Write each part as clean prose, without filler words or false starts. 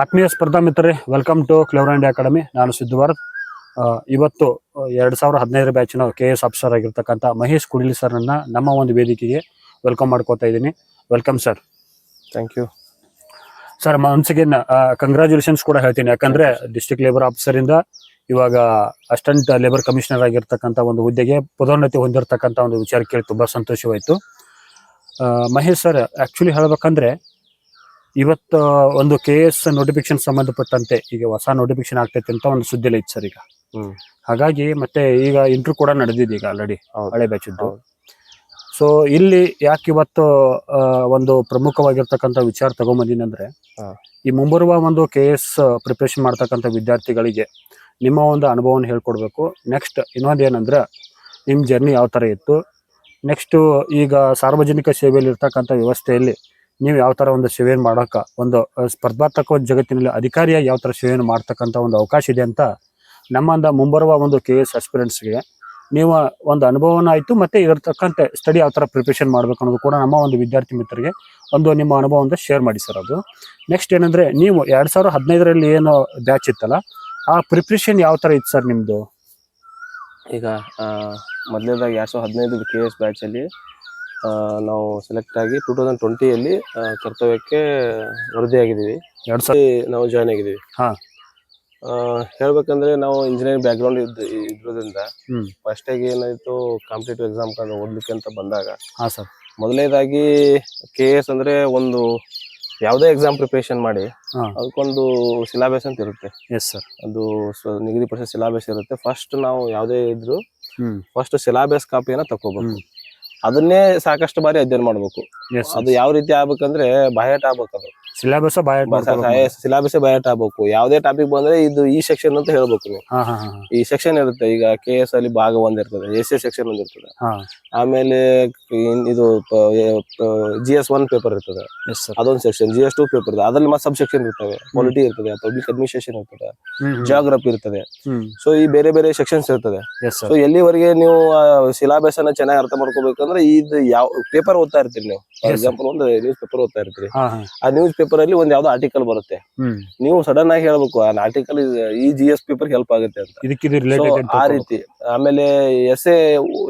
ಆತ್ಮೀಯ ಸ್ಪರ್ಧಾ ಮಿತ್ರರೇ, welcome to Clever India Academy. ನಾನು ಸಿದ್ಧವರ್ಧ್. ಇವತ್ತು 2015 ಬ್ಯಾಚಿನ KS ಆಫೀಸರ್ ಆಗಿರ್ತಕ್ಕಂಥ ಮಹೇಶ್ ಕುಡಿಲಿ ಸರ್ನ ನಮ್ಮ ಒಂದು ವೇದಿಕೆಗೆ ವೆಲ್ಕಮ್ ಮಾಡ್ಕೋತಾ ಇದ್ದೀನಿ. Welcome sir. Thank you sir. Once again congratulations ಕೂಡ ಹೇಳ್ತೀನಿ. ಯಾಕಂದ್ರೆ ಡಿಸ್ಟ್ರಿಕ್ಟ್ ಲೇಬರ್ ಆಫೀಸರ್ ಇಂದ ಇವಾಗ ಅಸಿಸ್ಟೆಂಟ್ ಲೇಬರ್ ಕಮಿಷನರ್ ಆಗಿರ್ತಕ್ಕಂಥ ಒಂದು ಹುದ್ದೆಗೆ ಪದೋನ್ನತಿ ಹೊಂದಿರತಕ್ಕಂಥ ಒಂದು ವಿಚಾರ ಕೇಳಿ ತುಂಬಾ ಸಂತೋಷವಾಯಿತು. ಮಹೇಶ್ ಸರ್, ಆಕ್ಚುಲಿ ಹೇಳ್ಬೇಕಂದ್ರೆ ಇವತ್ತು ಒಂದು KS ನೋಟಿಫಿಕೇಶನ್ ಸಂಬಂಧಪಟ್ಟಂತೆ ಈಗ ಹೊಸ ನೋಟಿಫಿಕೇಶನ್ ಆಗ್ತೈತೆ ಅಂತ ಒಂದು ಸುದ್ದಿಲ್ಲ ಇತ್ತು ಸರ್ ಈಗ. ಹಾಗಾಗಿ ಮತ್ತೆ ಈಗ ಇಂಟರ್ವ್ಯೂ ಕೂಡ ನಡೆದಿದೆ ಈಗ ಆಲ್ರೆಡಿ ಹಳೆ ಬ್ಯಾಚ್ ಇದ್ದು. ಸೊ ಇಲ್ಲಿ ಯಾಕೆ ಇವತ್ತು ಒಂದು ಪ್ರಮುಖವಾಗಿರ್ತಕ್ಕಂಥ ವಿಚಾರ ತಗೊಂಬಂದಿನಿ ಅಂದ್ರೆ, ಈ ಮುಂಬರುವ ಒಂದು KS ಪ್ರಿಪರೇಷನ್ ಮಾಡ್ತಕ್ಕಂಥ ವಿದ್ಯಾರ್ಥಿಗಳಿಗೆ ನಿಮ್ಮ ಒಂದು ಅನುಭವವನ್ನು ಹೇಳ್ಕೊಡ್ಬೇಕು. ನೆಕ್ಸ್ಟ್ ಇನ್ನೊಂದು ಏನಂದ್ರೆ, ನಿಮ್ಮ ಜರ್ನಿ ಯಾವ ಥರ ಇತ್ತು, ನೆಕ್ಸ್ಟ್ ಈಗ ಸಾರ್ವಜನಿಕ ಸೇವೆಯಲ್ಲಿ ಇರ್ತಕ್ಕಂಥ ವ್ಯವಸ್ಥೆಯಲ್ಲಿ ನೀವು ಯಾವ ಥರ ಒಂದು ಸೇವೆಯನ್ನು ಮಾಡೋಕೆ, ಒಂದು ಸ್ಪರ್ಧಾತ್ಮಕ ಜಗತ್ತಿನಲ್ಲಿ ಅಧಿಕಾರಿಯಾಗಿ ಯಾವ ಥರ ಸೇವೆಯನ್ನು ಮಾಡ್ತಕ್ಕಂಥ ಒಂದು ಅವಕಾಶ ಇದೆ ಅಂತ ನಮ್ಮಂದ ಮುಂಬರುವ ಒಂದು KS ಆಸ್ಪಿರೆಂಟ್ಸ್ಗೆ ನೀವು ಒಂದು ಅನುಭವನ ಆಯಿತು, ಮತ್ತೆ ಇರತಕ್ಕಂಥ ಸ್ಟಡಿ ಯಾವ ಥರ ಪ್ರಿಪರೇಷನ್ ಮಾಡ್ಬೇಕು ಅನ್ನೋದು ಕೂಡ ನಮ್ಮ ಒಂದು ವಿದ್ಯಾರ್ಥಿ ಮಿತ್ರರಿಗೆ ಒಂದು ನಿಮ್ಮ ಅನುಭವದಿಂದ ಶೇರ್ ಮಾಡಿ ಸರ್. ಅದು ನೆಕ್ಸ್ಟ್ ಏನಂದರೆ, ನೀವು 2015ರಲ್ಲಿ ಏನು ಬ್ಯಾಚ್ ಇತ್ತಲ್ಲ, ಆ ಪ್ರಿಪ್ರೇಷನ್ ಯಾವ ಥರ ಇತ್ತು ಸರ್ ನಿಮ್ಮದು? ಈಗ ಮೊದಲನೇದಾಗಿ 2015 KS ಬ್ಯಾಚಲ್ಲಿ ನಾವು ಸೆಲೆಕ್ಟ್ ಆಗಿ 2020ಯಲ್ಲಿ ಕರ್ತವ್ಯಕ್ಕೆ ವರದಿಯಾಗಿದ್ದೀವಿ. 2000 ನಾವು ಜಾಯ್ನ್ ಆಗಿದ್ದೀವಿ. ಹೇಳ್ಬೇಕಂದ್ರೆ ನಾವು ಇಂಜಿನಿಯರಿಂಗ್ ಬ್ಯಾಕ್ಗ್ರೌಂಡ್ ಇದ್ರೋದ್ರಿಂದ ಫಸ್ಟಾಗಿ ಏನಾಯಿತು, ಕಾಂಪಿಟೇಟಿವ್ ಎಕ್ಸಾಮ್ ಓದ್ಲಿಕ್ಕೆ ಅಂತ ಬಂದಾಗ ಮೊದಲನೇದಾಗಿ KS ಅಂದರೆ ಒಂದು ಯಾವುದೇ ಎಕ್ಸಾಮ್ ಪ್ರಿಪರೇಷನ್ ಮಾಡಿ ಅದಕ್ಕೊಂದು ಸಿಲಾಬಸ್ ಅಂತ ಇರುತ್ತೆ. Yes sir. ಅದು ನಿಗದಿಪಡಿಸಿದ ಸಿಲಾಬಸ್ ಇರುತ್ತೆ. ಫಸ್ಟ್ ನಾವು ಯಾವುದೇ ಇದ್ರು ಫಸ್ಟ್ ಸಿಲಾಬಸ್ ಕಾಪಿಯನ್ನ ತಗೋಬೇಕು. ಅದನ್ನೇ ಸಾಕಷ್ಟು ಬಾರಿ ಅಧ್ಯಯನ ಮಾಡ್ಬೇಕು. ಅದು ಯಾವ ರೀತಿ ಆಗ್ಬೇಕಂದ್ರೆ ಬಾಯಟ್ ಆಗ್ಬೇಕು. ಅದು ಸಿಲಾಬಸ್ ಬಾಯಟ್ ಆಗ್ಬೇಕು. ಯಾವುದೇ ಟಾಪಿಕ್ ಬಂದ್ರೆ ಇದು ಈ ಸೆಕ್ಷನ್ ಅಂತ ಹೇಳ್ಬೇಕು ನೀವು. ಈ ಸೆಕ್ಷನ್ ಇರುತ್ತೆ. ಈಗ KS ಅಲ್ಲಿ ಭಾಗ 1 ಇರ್ತದೆ, SA ಸೆಕ್ಷನ್ 1 ಇರ್ತದೆ, ಆಮೇಲೆ ಇದು GS 1 ಪೇಪರ್ ಇರ್ತದೆ, ಅದೊಂದು ಸೆಕ್ಷನ್. GS 2 ಪೇಪರ್ ಇದೆ, ಅದ್ರಲ್ಲಿ ಮತ್ತೆ ಸಬ್ ಸೆಕ್ಷನ್ ಇರ್ತವೆ. ಪಾಲಿಟಿ ಇರ್ತದೆ, ಪಬ್ಲಿಕ್ ಅಡ್ಮಿನಿಸ್ಟ್ರೇಷನ್ ಇರ್ತದೆ, ಜಿಯೋಗ್ರಫಿ ಇರ್ತದೆ. ಸೊ ಈ ಬೇರೆ ಬೇರೆ ಸೆಕ್ಷನ್ಸ್ ಇರ್ತದೆ. ಸೊ ಎಲ್ಲಿವರೆಗೆ ನೀವು ಸಿಲಾಬಸ್ ಅನ್ನ ಚೆನ್ನಾಗಿ ಅರ್ಥ ಮಾಡ್ಕೋಬೇಕಂದ್ರೆ, ಇದು ಯಾವ ಪೇಪರ್ ಓದ್ತಾ ಇರ್ತೀರಿ ನೀವು. ಫಾರ್ ಎಕ್ಸಾಂಪಲ್ ಒಂದು ನ್ಯೂಸ್ ಪೇಪರ್ ಓದ್ತಾ ಇರ್ತೀರಿ. ಆ ನ್ಯೂಸ್ ಪೇಪರ್ ಅಲ್ಲಿ ಒಂದ್ ಯಾವ್ದೋ ಆರ್ಟಿಕಲ್ ಬರುತ್ತೆ. ನೀವು ಸಡನ್ ಆಗಿ ಹೇಳ್ಬೇಕು ಆ ಆರ್ಟಿಕಲ್ ಈ GS ಪೇಪರ್ ಹೆಲ್ಪ್ ಆಗುತ್ತೆ ಅಂತ, ಆ ರೀತಿ. ಆಮೇಲೆ ಎಸ್ಸೆ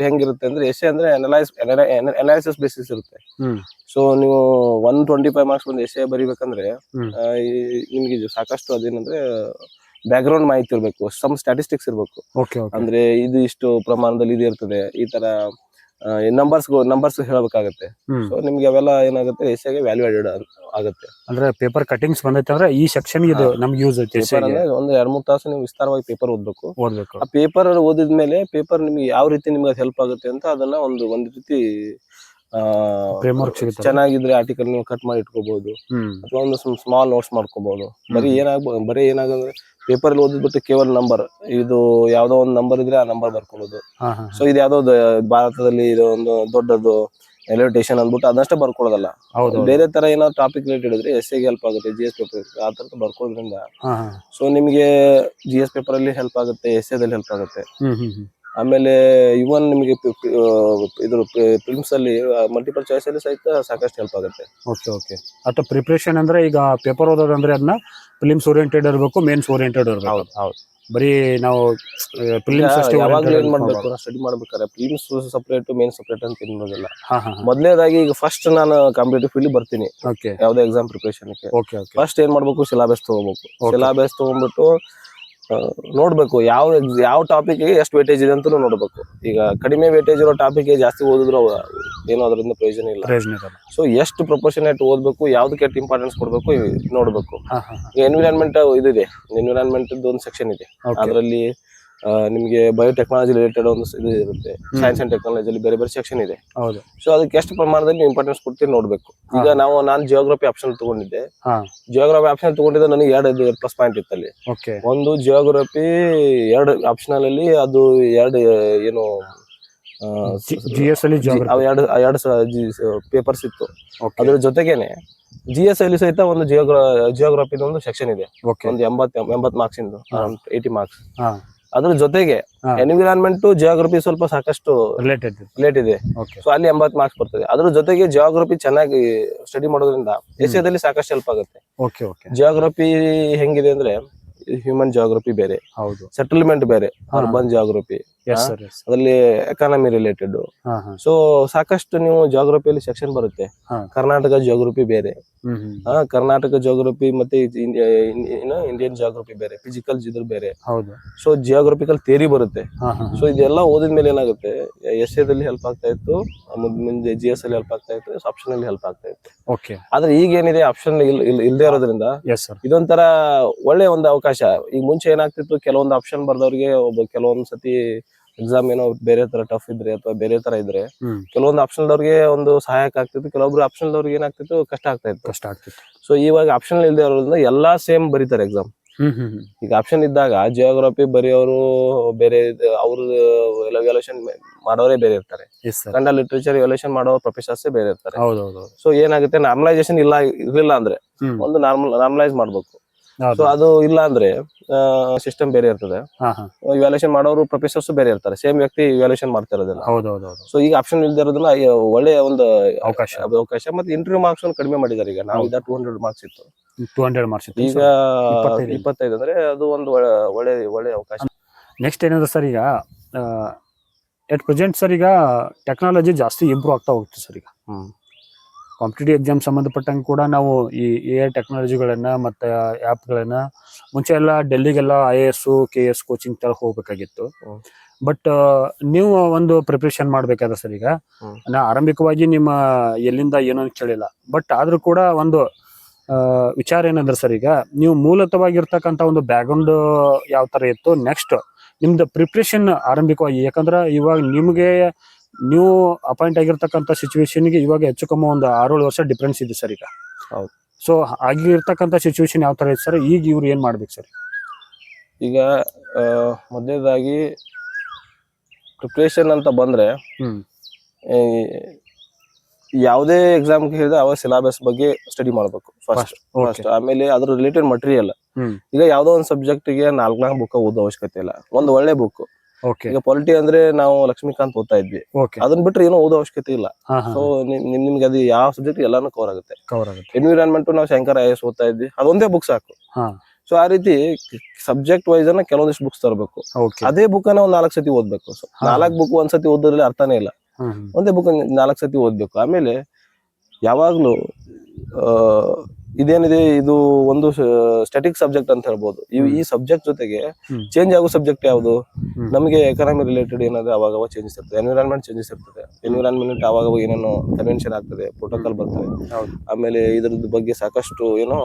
ಹೆಂಗಿರುತ್ತೆ ಅಂದ್ರೆ, ಎಸ್ಸೆ ಅಂದ್ರೆ ಅನಾಲಿಸಿಸ್ ಬೇಸಿಸ್ ಇರುತ್ತೆ. ಸೊ ನೀವು 125 ಮಾರ್ಕ್ಸ್ ಒಂದು ಎಸ್ಸೆ ಬರಿಬೇಕಂದ್ರೆ ನಿಮ್ಗೆ ಸಾಕಷ್ಟು ಅದೇನಂದ್ರೆ ಬ್ಯಾಕ್ಗ್ರೌಂಡ್ ಮಾಹಿತಿ ಇರ್ಬೇಕು, ಸಮ್ ಸ್ಟ್ಯಾಟಿಸ್ಟಿಕ್ಸ್ ಇರ್ಬೇಕು. ಅಂದ್ರೆ ಇದು ಇಷ್ಟು ಪ್ರಮಾಣದಲ್ಲಿ ಇದು ಇರ್ತದೆ, ಈ ತರ ನಂಬರ್ಸ್ ಹೇಳ್ಬೇಕಾಗತ್ತೆ. ಸೊ ನಿಮ್ಗೆ ಅವೆಲ್ಲ ಏನಾಗುತ್ತೆ, ಎಸ್ಸೆಗೆ ವ್ಯಾಲ್ಯೂ ಆಡೆಡ್ ಆಗುತ್ತೆ. ಅಂದ್ರೆ ಪೇಪರ್ ಕಟಿಂಗ್ಸ್ ಬಂದೈತೆ ಅಂದ್ರೆ ಈ ಸೆಕ್ಷನ್ ಇದು ನಮ್ಗೆ ಯೂಸ್ ಐತೆ. ಒಂದು 2-3 ತಾಸು ನೀವು ವಿಸ್ತಾರವಾಗಿ ಪೇಪರ್ ಓದ್ಬೇಕು. ಆ ಪೇಪರ್ ಓದಿದ್ಮೇಲೆ ಪೇಪರ್ ನಿಮ್ಗೆ ಯಾವ ರೀತಿ ನಿಮ್ಗೆ ಹೆಲ್ಪ್ ಆಗುತ್ತೆ ಅಂತ ಅದನ್ನ ಒಂದು ರೀತಿ ಚೆನ್ನಾಗಿದ್ರೆ ಆರ್ಟಿಕಲ್ ನೀವು ಕಟ್ ಮಾಡಿ ಇಟ್ಕೋಬಹುದು, ಅಥವಾ ಒಂದು ಸ್ಮಾಲ್ ನೋಟ್ಸ್ ಮಾಡ್ಕೋಬಹುದು. ಬರೀ ಏನಾಗಂದ್ರೆ ಪೇಪರ್ ಅಲ್ಲಿ ಓದಿದ್ಬಿಟ್ಟು ಕೇವಲ ನಂಬರ್, ಇದು ಯಾವ್ದೋ ಒಂದು ನಂಬರ್ ಇದ್ರೆ ಆ ನಂಬರ್ ಬರ್ಕೊಳ್ಳೋದು. ಸೊ ಇದು ಯಾವ್ದೋ ಭಾರತದಲ್ಲಿ ಇದು ಒಂದು ದೊಡ್ಡದು ಎಲಿವೇಟೇಷನ್ ಅಂದ್ಬಿಟ್ಟು ಅದಷ್ಟೇ ಬರ್ಕೊಳ್ಳೋದಲ್ಲ. ಬೇರೆ ತರ ಏನಾದ್ರು ಟಾಪಿಕ್ ರಿಲೇಟೆಡ್ ಇದ್ರೆ ಎಸ್ಸೆಗೆ ಹೆಲ್ಪ್ ಆಗುತ್ತೆ, GS ಪೇಪರ್ ಆ ತರ ಬರ್ಕೊಳ್ಳೋದ್ರಿಂದ ಸೊ ನಿಮ್ಗೆ GS ಪೇಪರ್ ಅಲ್ಲಿ ಹೆಲ್ಪ್ ಆಗುತ್ತೆ, ಎಸ್ಸೆದಲ್ಲಿ ಹೆಲ್ಪ್ ಆಗುತ್ತೆ. ಆಮೇಲೆ ಇವನ್ ನಿಮಗೆ ಇದ್ರ ಫಿಲ್ಮ್ಸ್ ಅಲ್ಲಿ ಮಲ್ಟಿಪಲ್ ಚಾಯ್ಸ್ ಅಲ್ಲಿ ಸಹಿತ ಸಾಕಷ್ಟು ಹೆಲ್ಪ್ ಆಗುತ್ತೆ. ಓಕೆ. ಅಥವಾ ಪ್ರಿಪರೇಷನ್ ಅಂದ್ರೆ ಈಗ ಪೇಪರ್ ಓದೋದಂದ್ರೆ ಅದನ್ನ ಫಿಲ್ಮ್ಸ್ ಓರಿಯೆಂಟೆಡ್ ಇರಬೇಕು, ಮೇನ್ಸ್ ಓರಿಯೆಂಟೆಡ್ ಇರಬೇಕು. ಹೌದು. ಬರೀ ನಾವು ಫಿಲ್ಮ್ಸ್ ಅಷ್ಟೇ ಯಾವಾಗ್ಲೂ ಏನ್ ಮಾಡ್ಬೇಕು, ಸ್ಟಡಿ ಮಾಡ್ಬೇಕಾದ್ರೆ ಫಿಲ್ಮ್ಸ್ ಸಪರೇಟ್, ಮೇನ್ ಸಪರೇಟ್ ಅಂತ ಇರೋದಿಲ್ಲ. ಮೊದಲನೇದಾಗಿ ಈಗ ಫಸ್ಟ್ ನಾನು ಕಾಂಪಿಟೇಟಿವ್ ಫೀಲ್ಡ್ ಬರ್ತೀನಿ ಯಾವ್ದೇ ಎಕ್ಸಾಮ್ ಪ್ರಿಪರೇಷನ್. ಫಸ್ಟ್ ಏನ್ ಮಾಡ್ಬೇಕು, ಸಿಲಾಬಸ್ ತಗೋಬೇಕು. ಸಿಲಾಬಸ್ ತಗೊಂಡ್ಬಿಟ್ಟು ನೋಡ್ಬೇಕು ಯಾವ ಟಾಪಿಕ್ ಎಷ್ಟು ವೇಟೇಜ್ ಇದೆ ಅಂತ ನೋಡ್ಬೇಕು. ಈಗ ಕಡಿಮೆ ವೇಟೇಜ್ ಇರೋ ಟಾಪಿಕ್ ಜಾಸ್ತಿ ಓದಿದ್ರು ಏನೋ ಅದರಿಂದ ಪ್ರಯೋಜನ ಇಲ್ಲ. ಸೊ ಎಷ್ಟು ಪ್ರಪೋರ್ಷನೇಟ್ ಓದ್ಬೇಕು, ಯಾವ್ದಕ್ಕೆ ಇಂಪಾರ್ಟೆನ್ಸ್ ಕೊಡ್ಬೇಕು ನೋಡ್ಬೇಕು. ಎನ್ವಿರಾನ್ಮೆಂಟ್ ಇದಿದೆ, ಎನ್ವಿರಾನ್ಮೆಂಟ್ ಒಂದು ಸೆಕ್ಷನ್ ಇದೆ. ಅದರಲ್ಲಿ ನಿಮ್ಗೆ ಬಯೋಟೆಕ್ನಾಲಜಿ ರಿಲೇಟೆಡ್ ಒಂದು ಇದು ಇರುತ್ತೆ. ಸೈನ್ಸ್ ಅಂಡ್ ಟೆಕ್ನಾಲಜಿ ಅಲ್ಲಿ ಬೇರೆ ಬೇರೆ ಸೆಕ್ಷನ್ ಇದೆ. ಸೊ ಅದಕ್ಕೆ ಎಷ್ಟು ಪ್ರಮಾಣದಲ್ಲಿ ಇಂಪಾರ್ಟೆನ್ಸ್ ಕೊಡ್ತೀವಿ ನೋಡ್ಬೇಕು. ಈಗ ನಾನು ಜಿಯೋಗ್ರಫಿ ಆಪ್ಷನ್ ತಗೊಂಡಿದ್ದೆ. ಜಿಯೋಗ್ರಫಿ ಆಪ್ಷನ್ ತಗೊಂಡಿದ್ದೆ, ನನಗೆ 2 ಪ್ಲಸ್ ಪಾಯಿಂಟ್ ಇತ್ತು ಅಲ್ಲಿ. ಒಂದು ಜಿಯೋಗ್ರಫಿ 2 ಆಪ್ಷನಲ್ ಅಲ್ಲಿ, ಅದು 2 ಏನು GS ಅಲ್ಲಿ 2 ಪೇಪರ್ಸ್ ಇತ್ತು. ಅದ್ರ ಜೊತೆಗೇನೆ GS ಅಲ್ಲಿ ಸಹಿತ ಒಂದು ಜಿಯೋಗ್ರಫಿ ಒಂದು ಸೆಕ್ಷನ್ ಇದೆ. ಒಂದು 80 ಮಾರ್ಕ್ಸ್ ಇಂದು 80 ಮಾರ್ಕ್ಸ್. ಅದ್ರ ಜೊತೆಗೆ ಎನ್ವಿರಾನ್ಮೆಂಟ್ ಜಿಯೋಗ್ರಫಿ ಸ್ವಲ್ಪ ಸಾಕಷ್ಟು ರಿಲೇಟೆಡ್. ಲೇಟ್ ಇದೆ. ಓಕೆ ಸೊ ಅಲ್ಲಿ 80 ಮಾರ್ಕ್ಸ್ ಬರ್ತದೆ. ಅದ್ರ ಜೊತೆಗೆ ಜಿಯೋಗ್ರಫಿ ಚೆನ್ನಾಗಿ ಸ್ಟಡಿ ಮಾಡೋದ್ರಿಂದ ಎಸ್ಎದಲ್ಲಿ ಸಾಕಷ್ಟು ಹೆಲ್ಪ್ ಆಗುತ್ತೆ. Okay okay. ಜಿಯೋಗ್ರಫಿ ಹೆಂಗಿದೆ ಅಂದ್ರೆ ಹ್ಯೂಮನ್ ಜಿಯೋಗ್ರಫಿ ಬೇರೆ, ಹೌದು. ಸೆಟಲ್ಮೆಂಟ್ ಬೇರೆ, urban geography, yes sir. Yes. ಅದರಲ್ಲಿ ಎಕಾನಮಿ ರಿಲೇಟೆಡ್. ಹಾ ಹಾ. ಸೊ ಸಾಕಷ್ಟು ನೀವು ಜಿಯೋಗ್ರಫಿಯಲ್ಲಿ ಸೆಕ್ಷನ್ ಬರುತ್ತೆ. ಹಾ. ಕರ್ನಾಟಕ ಜಿಯೋಗ್ರಫಿ ಬೇರೆ, ಹ್ಮ್. ಕರ್ನಾಟಕ ಜಿಯೋಗ್ರಫಿ ಮತ್ತೆ ಇಂಡಿಯನ್ ಜಿಯೋಗ್ರಫಿ ಬೇರೆ, ಫಿಸಿಕಲ್ ಇದ್ರ ಬೇರೆ. ಹೌದು. ಸೊ ಜಿಯೋಗ್ರಫಿಕಲ್ ಥಿಯರಿ ಬರುತ್ತೆ. ಹಾ ಹಾ. ಸೊ ಇದೆಲ್ಲ ಓದಿದ್ಮೇಲೆ ಏನಾಗುತ್ತೆ, ಎಸ್ಎದಲ್ಲಿ ಹೆಲ್ಪ್ ಆಗ್ತಾ ಇತ್ತು, ಮುಂದೆ GS ಅಲ್ಲಿ ಹೆಲ್ಪ್ ಆಗ್ತಾ ಇತ್ತು, ಆಪ್ಷನ್ ಅಲ್ಲಿ ಹೆಲ್ಪ್ ಆಗ್ತಾ ಇತ್ತು. ಓಕೆ. ಆದ್ರೆ ಈಗ ಏನಿದೆ ಆಪ್ಷನ್ ಇಲ್ದೇ ಇರೋದ್ರಿಂದ ಎಸ್ ಸರ್. ಇದೊಂಥರ ಒಳ್ಳೆ ಒಂದು ಅವಕಾಶ. ಈಗ ಮುಂಚೆ ಏನಾಗ್ತಿತ್ತು, ಕೆಲವೊಂದು ಆಪ್ಷನ್ ಬರ್ದವ್ರಿಗೆ ಕೆಲವೊಂದ್ ಸತಿ ಎಕ್ಸಾಮ್ ಏನೋ ಬೇರೆ ತರ ಟಫ್ ಇದ್ರೆ ಅಥವಾ ಬೇರೆ ತರ ಇದ್ರೆ ಕೆಲವೊಂದು ಆಪ್ಷನ್ ಅವ್ರಿಗೆ ಒಂದು ಸಹಾಯಕ ಆಗ್ತಿತ್ತು, ಕೆಲವೊಬ್ರು ಆಪ್ಷನ್ ಅವ್ರಿಗೆ ಏನಾಗ್ತಿತ್ತು ಕಷ್ಟ ಆಗ್ತಿತ್ತು. ಸೊ ಇವಾಗ ಆಪ್ಷನ್ ಇಲ್ದೇ ಇರೋದ್ರಿಂದ ಎಲ್ಲಾ ಸೇಮ್ ಬರೀತಾರೆ ಎಕ್ಸಾಮ್. ಈಗ ಆಪ್ಷನ್ ಇದ್ದಾಗ ಜಿಯೋಗ್ರಫಿ ಬರೆಯೋರು ಬೇರೆ, ಅವ್ರ ಎವ್ಯಾಲ್ಯೂಯೇಷನ್ ಮಾಡೋರೇ ಬೇರೆ ಇರ್ತಾರೆ, ಕನ್ನಡ ಲಿಟ್ರೇಚರ್ ಎವ್ಯಾಲ್ಯೂಯೇಷನ್ ಮಾಡೋ ಪ್ರೊಫೆಸರ್ಸ್ ಬೇರೆ ಇರ್ತಾರೆ. ಸೊ ಏನಾಗುತ್ತೆ, ನಾರ್ಮಲೈಸೇಷನ್ ಇರ್ಲಿಲ್ಲ ಅಂದ್ರೆ ಒಂದು ನಾರ್ಮಲೈಸ್ ಮಾಡ್ಬೇಕು. ಸೊ ಅದು ಇಲ್ಲ ಅಂದ್ರೆ ಸಿಸ್ಟಮ್ ಬೇರೆ ಇರ್ತದೆ, ಇವ್ಯಾಲ್ಯೂಯೇಷನ್ ಮಾಡೋರು ಪ್ರೊಫೆಸರ್ಸ್ ಬೇರೆ ಇರ್ತಾರೆ, ಸೇಮ್ ವ್ಯಕ್ತಿ ಇವ್ಯಾಲ್ಯೂಯೇಷನ್ ಮಾಡ್ತಾ ಇರೋದಿಲ್ಲ. ಸೊ ಈಗ ಆಪ್ಷನ್ ಇಲ್ದೇ ಇರೋದ್ರಿಂದ ಒಳ್ಳೆ ಒಂದು ಅವಕಾಶ. ಮತ್ತೆ ಇಂಟರ್ವ್ಯೂ ಮಾರ್ಕ್ಸ್ ಕಡಿಮೆ ಮಾಡಿದ್ದಾರೆ. ಈಗ ನಾವು 200 ಮಾರ್ಕ್ಸ್ ಇತ್ತು, 200 ಮಾರ್ಕ್ಸ್ ಇತ್ತು, ಈಗ 25 ಅಂದ್ರೆ ಅದು ಒಂದು ಒಳ್ಳೆ ಅವಕಾಶ. ನೆಕ್ಸ್ಟ್ ಏನಂದ್ರೆ ಸರ್, ಈಗ ಎಟ್ ಪ್ರೆಸೆಂಟ್ ಸರ್ ಈಗ ಟೆಕ್ನಾಲಜಿ ಜಾಸ್ತಿ ಇಂಪ್ರೂವ್ ಆಗ್ತಾ ಹೋಗ್ತದೆ ಸರ್. ಈಗ ಕಾಂಪಿಟೇಟಿವ್ ಎಕ್ಸಾಮ್ ಸಂಬಂಧಪಟ್ಟಂಗೆ ಕೂಡ ನಾವು ಈ AI ಟೆಕ್ನಾಲಜಿಗಳನ್ನ ಮತ್ತೆ ಆ್ಯಪ್ಗಳನ್ನ ಮುಂಚೆ ಎಲ್ಲ ಡೆಲ್ಲಿಗೆಲ್ಲ IAS KS ಕೋಚಿಂಗ್ ತರ ಹೋಗ್ಬೇಕಾಗಿತ್ತು. ಬಟ್ ನೀವು ಒಂದು ಪ್ರಿಪ್ರೇಷನ್ ಮಾಡ್ಬೇಕಾದ್ರೆ ಸರ್, ಈಗ ನಾ ಆರಂಭಿಕವಾಗಿ ನಿಮ್ಮ ಎಲ್ಲಿಂದ ಏನೋ ಕೇಳಿಲ್ಲ, ಬಟ್ ಆದ್ರೂ ಕೂಡ ಒಂದು ವಿಚಾರ ಏನಂದ್ರೆ ಸರ್, ಈಗ ನೀವು ಮೂಲತವಾಗಿರ್ತಕ್ಕಂಥ ಒಂದು ಬ್ಯಾಕ್ಗ್ರೌಂಡ್ ಯಾವ ತರ ಇತ್ತು, ನೆಕ್ಸ್ಟ್ ನಿಮ್ದು ಪ್ರಿಪ್ರೇಷನ್ ಆರಂಭಿಕವಾಗಿ, ಯಾಕಂದ್ರೆ ಇವಾಗ ನಿಮಗೆ ನೀವು ಅಪಾಯಿಂಟ್ ಆಗಿರ್ತಕ್ಕಂಥ ಸಿಚುವೇಶನ್ಗೆ ಇವಾಗ ಹೆಚ್ಚು ಕಮ್ಮಿ ಒಂದು 6-7 ವರ್ಷ ಡಿಫ್ರೆನ್ಸ್ ಇದೆ ಸರ್ ಈಗ. ಹೌದು. ಸೊ ಆಗಿರ್ತಕ್ಕಂಥ ಸಿಚುವೇಶನ್ ಯಾವ ತರ ಇದೆ ಸರ್, ಈಗ ಇವ್ರು ಏನ್ ಮಾಡ್ಬೇಕು ಸರ್? ಈಗ ಮೊದಲನೇದಾಗಿ ಪ್ರಿಪ್ರೇಷನ್ ಅಂತ ಬಂದ್ರೆ ಯಾವುದೇ ಎಕ್ಸಾಮ್ ಹೇಳಿದ್ರೆ ಅವಾಗ ಸಿಲೆಬಸ್ ಬಗ್ಗೆ ಸ್ಟಡಿ ಮಾಡ್ಬೇಕು ಫಸ್ಟ್. ಆಮೇಲೆ ಅದ್ರ ರಿಲೇಟೆಡ್ ಮಟೀರಿಯಲ್. ಈಗ ಯಾವ್ದೋ ಒಂದು ಸಬ್ಜೆಕ್ಟ್ ಗೆ 4 ಬುಕ್ ಓದೋ ಅವಶ್ಯಕತೆ ಇಲ್ಲ, ಒಂದು ಒಳ್ಳೆ ಬುಕ್. ಈಗ ಪಾಲಿಟಿ ಅಂದ್ರೆ ನಾವು ಲಕ್ಷ್ಮೀಕಾಂತ್ ಓದ್ತಾ ಇದ್ವಿ, ಅದನ್ನ ಬಿಟ್ರೆ ಏನೋ ಓದೋ ಅವಶ್ಯಕತೆ ಇಲ್ಲ. ಸೊ ನಿಮ್ಗೆ ಅದು ಯಾವ ಸಬ್ಜೆಕ್ಟ್ ಎಲ್ಲಾನು ಕವರ್ ಆಗುತ್ತೆ. ಎನ್ವಿರಾನ್ಮೆಂಟ್ ನಾವು ಶಂಕರ್ IAS ಓದ್ತಾ ಇದ್ವಿ, ಅದೊಂದೇ ಬುಕ್ ಸಾಕು. ಸೊ ಆ ರೀತಿ ಸಬ್ಜೆಕ್ಟ್ ವೈಸ್ ಅನ್ನ ಕೆಲವೊಂದಿಷ್ಟು ಬುಕ್ಸ್ ತರಬೇಕು. ಅದೇ ಬುಕ್ ಅನ್ನ ಒಂದ್ 4 ಸತಿ ಓದ್ಬೇಕು. 4 ಬುಕ್ ಒಂದ್ಸತಿ ಓದಿದ್ರೆ ಅರ್ಥನೇ ಇಲ್ಲ, ಒಂದೇ ಬುಕ್ 4 ಸತಿ ಓದ್ಬೇಕು. ಆಮೇಲೆ ಯಾವಾಗ್ಲೂ ಇದೇನಿದೆ, ಇದು ಒಂದು ಸ್ಟ್ಯಾಟಿಕ್ ಸಬ್ಜೆಕ್ಟ್ ಅಂತ ಹೇಳ್ಬೋದು. ಈ ಸಬ್ಜೆಕ್ಟ್ ಜೊತೆಗೆ ಚೇಂಜ್ ಆಗೋ ಸಬ್ಜೆಕ್ಟ್ ಯಾವುದು, ನಮಗೆ ಎಕಾನಮಿ ರಿಲೇಟೆಡ್ ಏನಾದ್ರೆ ಅವಾಗ ಚೇಂಜಸ್ ಇರ್ತದೆ, ಎನ್ವಿರಾನ್ಮೆಂಟ್ ಚೇಂಜಸ್ ಇರ್ತದೆ. ಎನ್ವಿರಾನ್ಮೆಂಟ್ ಅವಾಗ ಏನೇನೋ ಕನ್ವೆನ್ಷನ್ ಆಗ್ತದೆ, ಪ್ರೋಟೋಕಾಲ್ ಬರ್ತದೆ. ಆಮೇಲೆ ಇದ್ರದ್ದು ಬಗ್ಗೆ ಸಾಕಷ್ಟು ಏನೋ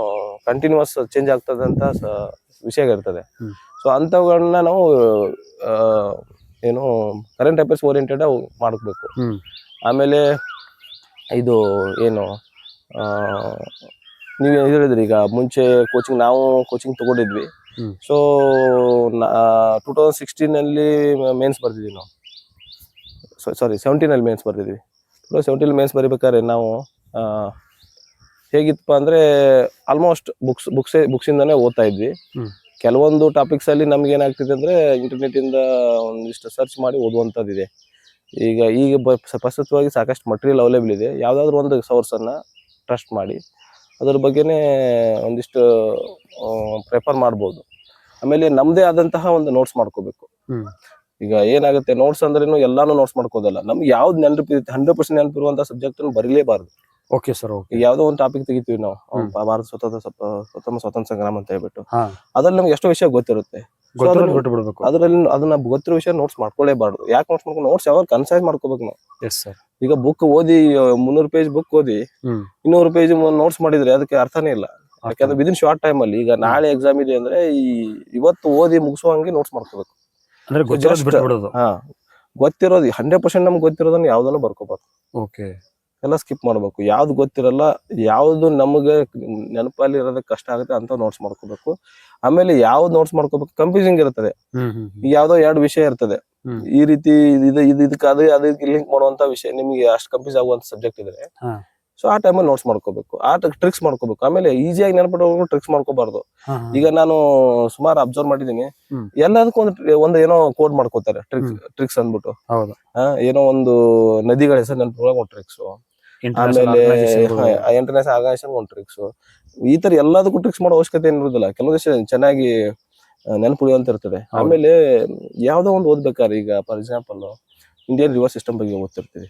ಕಂಟಿನ್ಯೂಸ್ ಚೇಂಜ್ ಆಗ್ತದೆ ಅಂತ ವಿಷಯ ಇರ್ತದೆ. ಸೊ ಅಂತವುಗಳನ್ನ ನಾವು ಏನು ಕರೆಂಟ್ ಅಫೇರ್ಸ್ ಓರಿಯೆಂಟೆಡ್ ಮಾಡ್ಬೇಕು. ಆಮೇಲೆ ಇದು ಏನು ನೀವು ಹೇಳಿದ್ರಿ, ಈಗ ಮುಂಚೆ ನಾವು ಕೋಚಿಂಗ್ ತಗೊಂಡಿದ್ವಿ. ಸೊ 2016 ಅಲ್ಲಿ ಮೇನ್ಸ್ ಬರ್ತಿದ್ವಿ ನಾವು, ಸಾರಿ 17 ಅಲ್ಲಿ ಮೇನ್ಸ್ ಬರ್ತಿದ್ವಿ. 2017 ಮೇನ್ಸ್ ಬರಿಬೇಕಾದ್ರೆ ನಾವು ಹೇಗಿತ್ತಪ್ಪ ಅಂದ್ರೆ ಆಲ್ಮೋಸ್ಟ್ ಬುಕ್ಸ್ ಇಂದಾನೆ ಓದ್ತಾ ಇದ್ವಿ. ಕೆಲವೊಂದು ಟಾಪಿಕ್ಸ್ ಅಲ್ಲಿ ನಮ್ಗೆ ಏನಾಗ್ತಿದೆ ಅಂದ್ರೆ ಇಂಟರ್ನೆಟ್ ಇಂದ ಒಂದಿಷ್ಟು ಸರ್ಚ್ ಮಾಡಿ ಓದುವಂತದ್ದಿದೆ. ಈಗ ಪ್ರಸ್ತುತವಾಗಿ ಸಾಕಷ್ಟು ಮಟೀರಿಯಲ್ ಅವೈಲೇಬಲ್ ಇದೆ. ಯಾವ್ದಾದ್ರು ಒಂದು ಸೋರ್ಸ್ ಅನ್ನ ಟ್ರಸ್ಟ್ ಮಾಡಿ ಅದ್ರ ಬಗ್ಗೆನೇ ಒಂದಿಷ್ಟು ಪ್ರಿಫರ್ ಮಾಡ್ಬೋದು. ಆಮೇಲೆ ನಮ್ದೇ ಆದಂತಹ ಒಂದು ನೋಟ್ಸ್ ಮಾಡ್ಕೋಬೇಕು. ಈಗ ಏನಾಗುತ್ತೆ, ನೋಟ್ಸ್ ಅಂದ್ರೇನು ಎಲ್ಲಾನು ನೋಟ್ಸ್ ಮಾಡ್ಕೋದಲ್ಲ, ನಮ್ಗೆ ಯಾವ್ದು ನೆನಪಿರುತ್ತೆ 100% ನೆನಪಿರುವಂತ ಸಬ್ಜೆಕ್ಟ್ ಬರೀಲೇಬಾರ್ದು. Okay sir. ಯಾವ್ದೋ ಒಂದು ಟಾಪಿಕ್ ತೆಗಿತೀವಿ ನಾವು, ಭಾರತ ಸ್ವಾತಂತ್ರ್ಯ ಸಂಗ್ರಾಮ ಅಂತ ಹೇಳ್ಬಿಟ್ಟು, ಅದ್ರಲ್ಲಿ ನಮ್ಗೆ ಎಷ್ಟೋ ವಿಷಯ ಗೊತ್ತಿರುತ್ತೆ. ಅದ್ರಲ್ಲಿ ಅದನ್ನ ಗೊತ್ತಿರೋ ವಿಷಯ ನೋಟ್ಸ್ ಮಾಡ್ಕೊಳ್ಳೇಬಾರ್ದು. ಯಾಕೆ ನೋಟ್ಸ್ ಮಾಡ್ಕೊಂಡು, ನೋಟ್ಸ್ ಯಾವಾಗ ಕನ್ಸೈಸ್ ಮಾಡ್ಕೋಬೇಕು ನಾವು. ಈಗ ಬುಕ್ ಓದಿ 300 ಪೇಜ್ ಬುಕ್ ಓದಿ 200 ಪೇಜ್ ನೋಟ್ಸ್ ಮಾಡಿದ್ರೆ ಅದಕ್ಕೆ ಅರ್ಥನೇ ಇಲ್ಲ. ಯಾಕಂದ್ರೆ ವಿದಿನ್ ಶಾರ್ಟ್ ಟೈಮ್ ಅಲ್ಲಿ, ಈಗ ನಾಳೆ ಎಕ್ಸಾಮ್ ಇದೆ ಅಂದ್ರೆ ಇವತ್ತು ಓದಿ ಮುಗಿಸುವಂಗೆ ನೋಟ್ಸ್ ಮಾಡ್ಕೋಬೇಕು. ಗೊತ್ತಿರೋದು 100% ನಮ್ಗೆ ಗೊತ್ತಿರೋದನ್ನ ಯಾವ್ದನ್ನು ಬರ್ಕೋಬಾರ್ದು, ಎಲ್ಲ ಸ್ಕಿಪ್ ಮಾಡ್ಬೇಕು. ಯಾವ್ದು ಗೊತ್ತಿರಲ್ಲ, ಯಾವ್ದು ನಮ್ಗೆ ನೆನಪಲ್ಲಿ ಇರೋದಕ್ಕೆ ಕಷ್ಟ ಆಗುತ್ತೆ ಅಂತ ನೋಟ್ಸ್ ಮಾಡ್ಕೋಬೇಕು. ಆಮೇಲೆ ಯಾವ್ದು ನೋಟ್ಸ್ ಮಾಡ್ಕೋಬೇಕು, ಕನ್ಫ್ಯೂಸಿಂಗ್ ಇರ್ತದೆ. ಯಾವ್ದೋ 2 ವಿಷಯ ಇರ್ತದೆ, ಈ ರೀತಿ ಇದಕ್ಕೆ ಅದಕ್ಕೆ ಲಿಂಕ್ ಮಾಡುವಂತ ವಿಷಯ, ನಿಮ್ಗೆ ಅಷ್ಟು ಕನ್ಫ್ಯೂಸ್ ಆಗುವಂತ ಸಬ್ಜೆಕ್ಟ್ ಇದ್ರೆ ಸೊ ಆ ಟೈಮಲ್ಲಿ ನೋಟ್ಸ್ ಮಾಡ್ಕೋಬೇಕು, ಆ ಟ್ರಿಕ್ಸ್ ಮಾಡ್ಕೋಬೇಕು. ಆಮೇಲೆ ಈಸಿಯಾಗಿ ನೆನಪಿಡೋರು ಟ್ರಿಕ್ಸ್ ಮಾಡ್ಕೋಬಾರ್ದು. ಈಗ ನಾನು ಸುಮಾರು ಅಬ್ಸರ್ವ್ ಮಾಡಿದೀನಿ, ಎಲ್ಲದಕ್ಕೂ ಒಂದು ಏನೋ ಕೋಡ್ ಮಾಡ್ಕೋತಾರೆ ಟ್ರಿಕ್ಸ್ ಅಂದ್ಬಿಟ್ಟು. ಏನೋ ಒಂದು ನದಿಗಳ ಹೆಸರು ನೆನಪಿಡೋಕೆ ಒಂದು ಟ್ರಿಕ್ಸ್, ಆಮೇಲೆ ಇಂಟರ್ನ್ಯಾಷನಲ್ ಆರ್ಗನೈಸೇಷನ್ ಒಂದು ಟ್ರಿಕ್ಸ್. ಈ ತರ ಎಲ್ಲದಕ್ಕೂ ಟ್ರಿಕ್ಸ್ ಮಾಡೋ ಅವಶ್ಯಕತೆ ಏನಿರುದಿಲ್ಲ. ಕೆಲವೊಂದು ಚೆನ್ನಾಗಿ ನೆನಪುಳಿಯುವಂತ ಇರ್ತದೆ. ಆಮೇಲೆ ಯಾವ್ದೋ ಒಂದು ಓದ್ಬೇಕಾದ್ರೆ, ಈಗ for example Indian river system ಬಗ್ಗೆ ಓದ್ತಿರ್ತೀವಿ.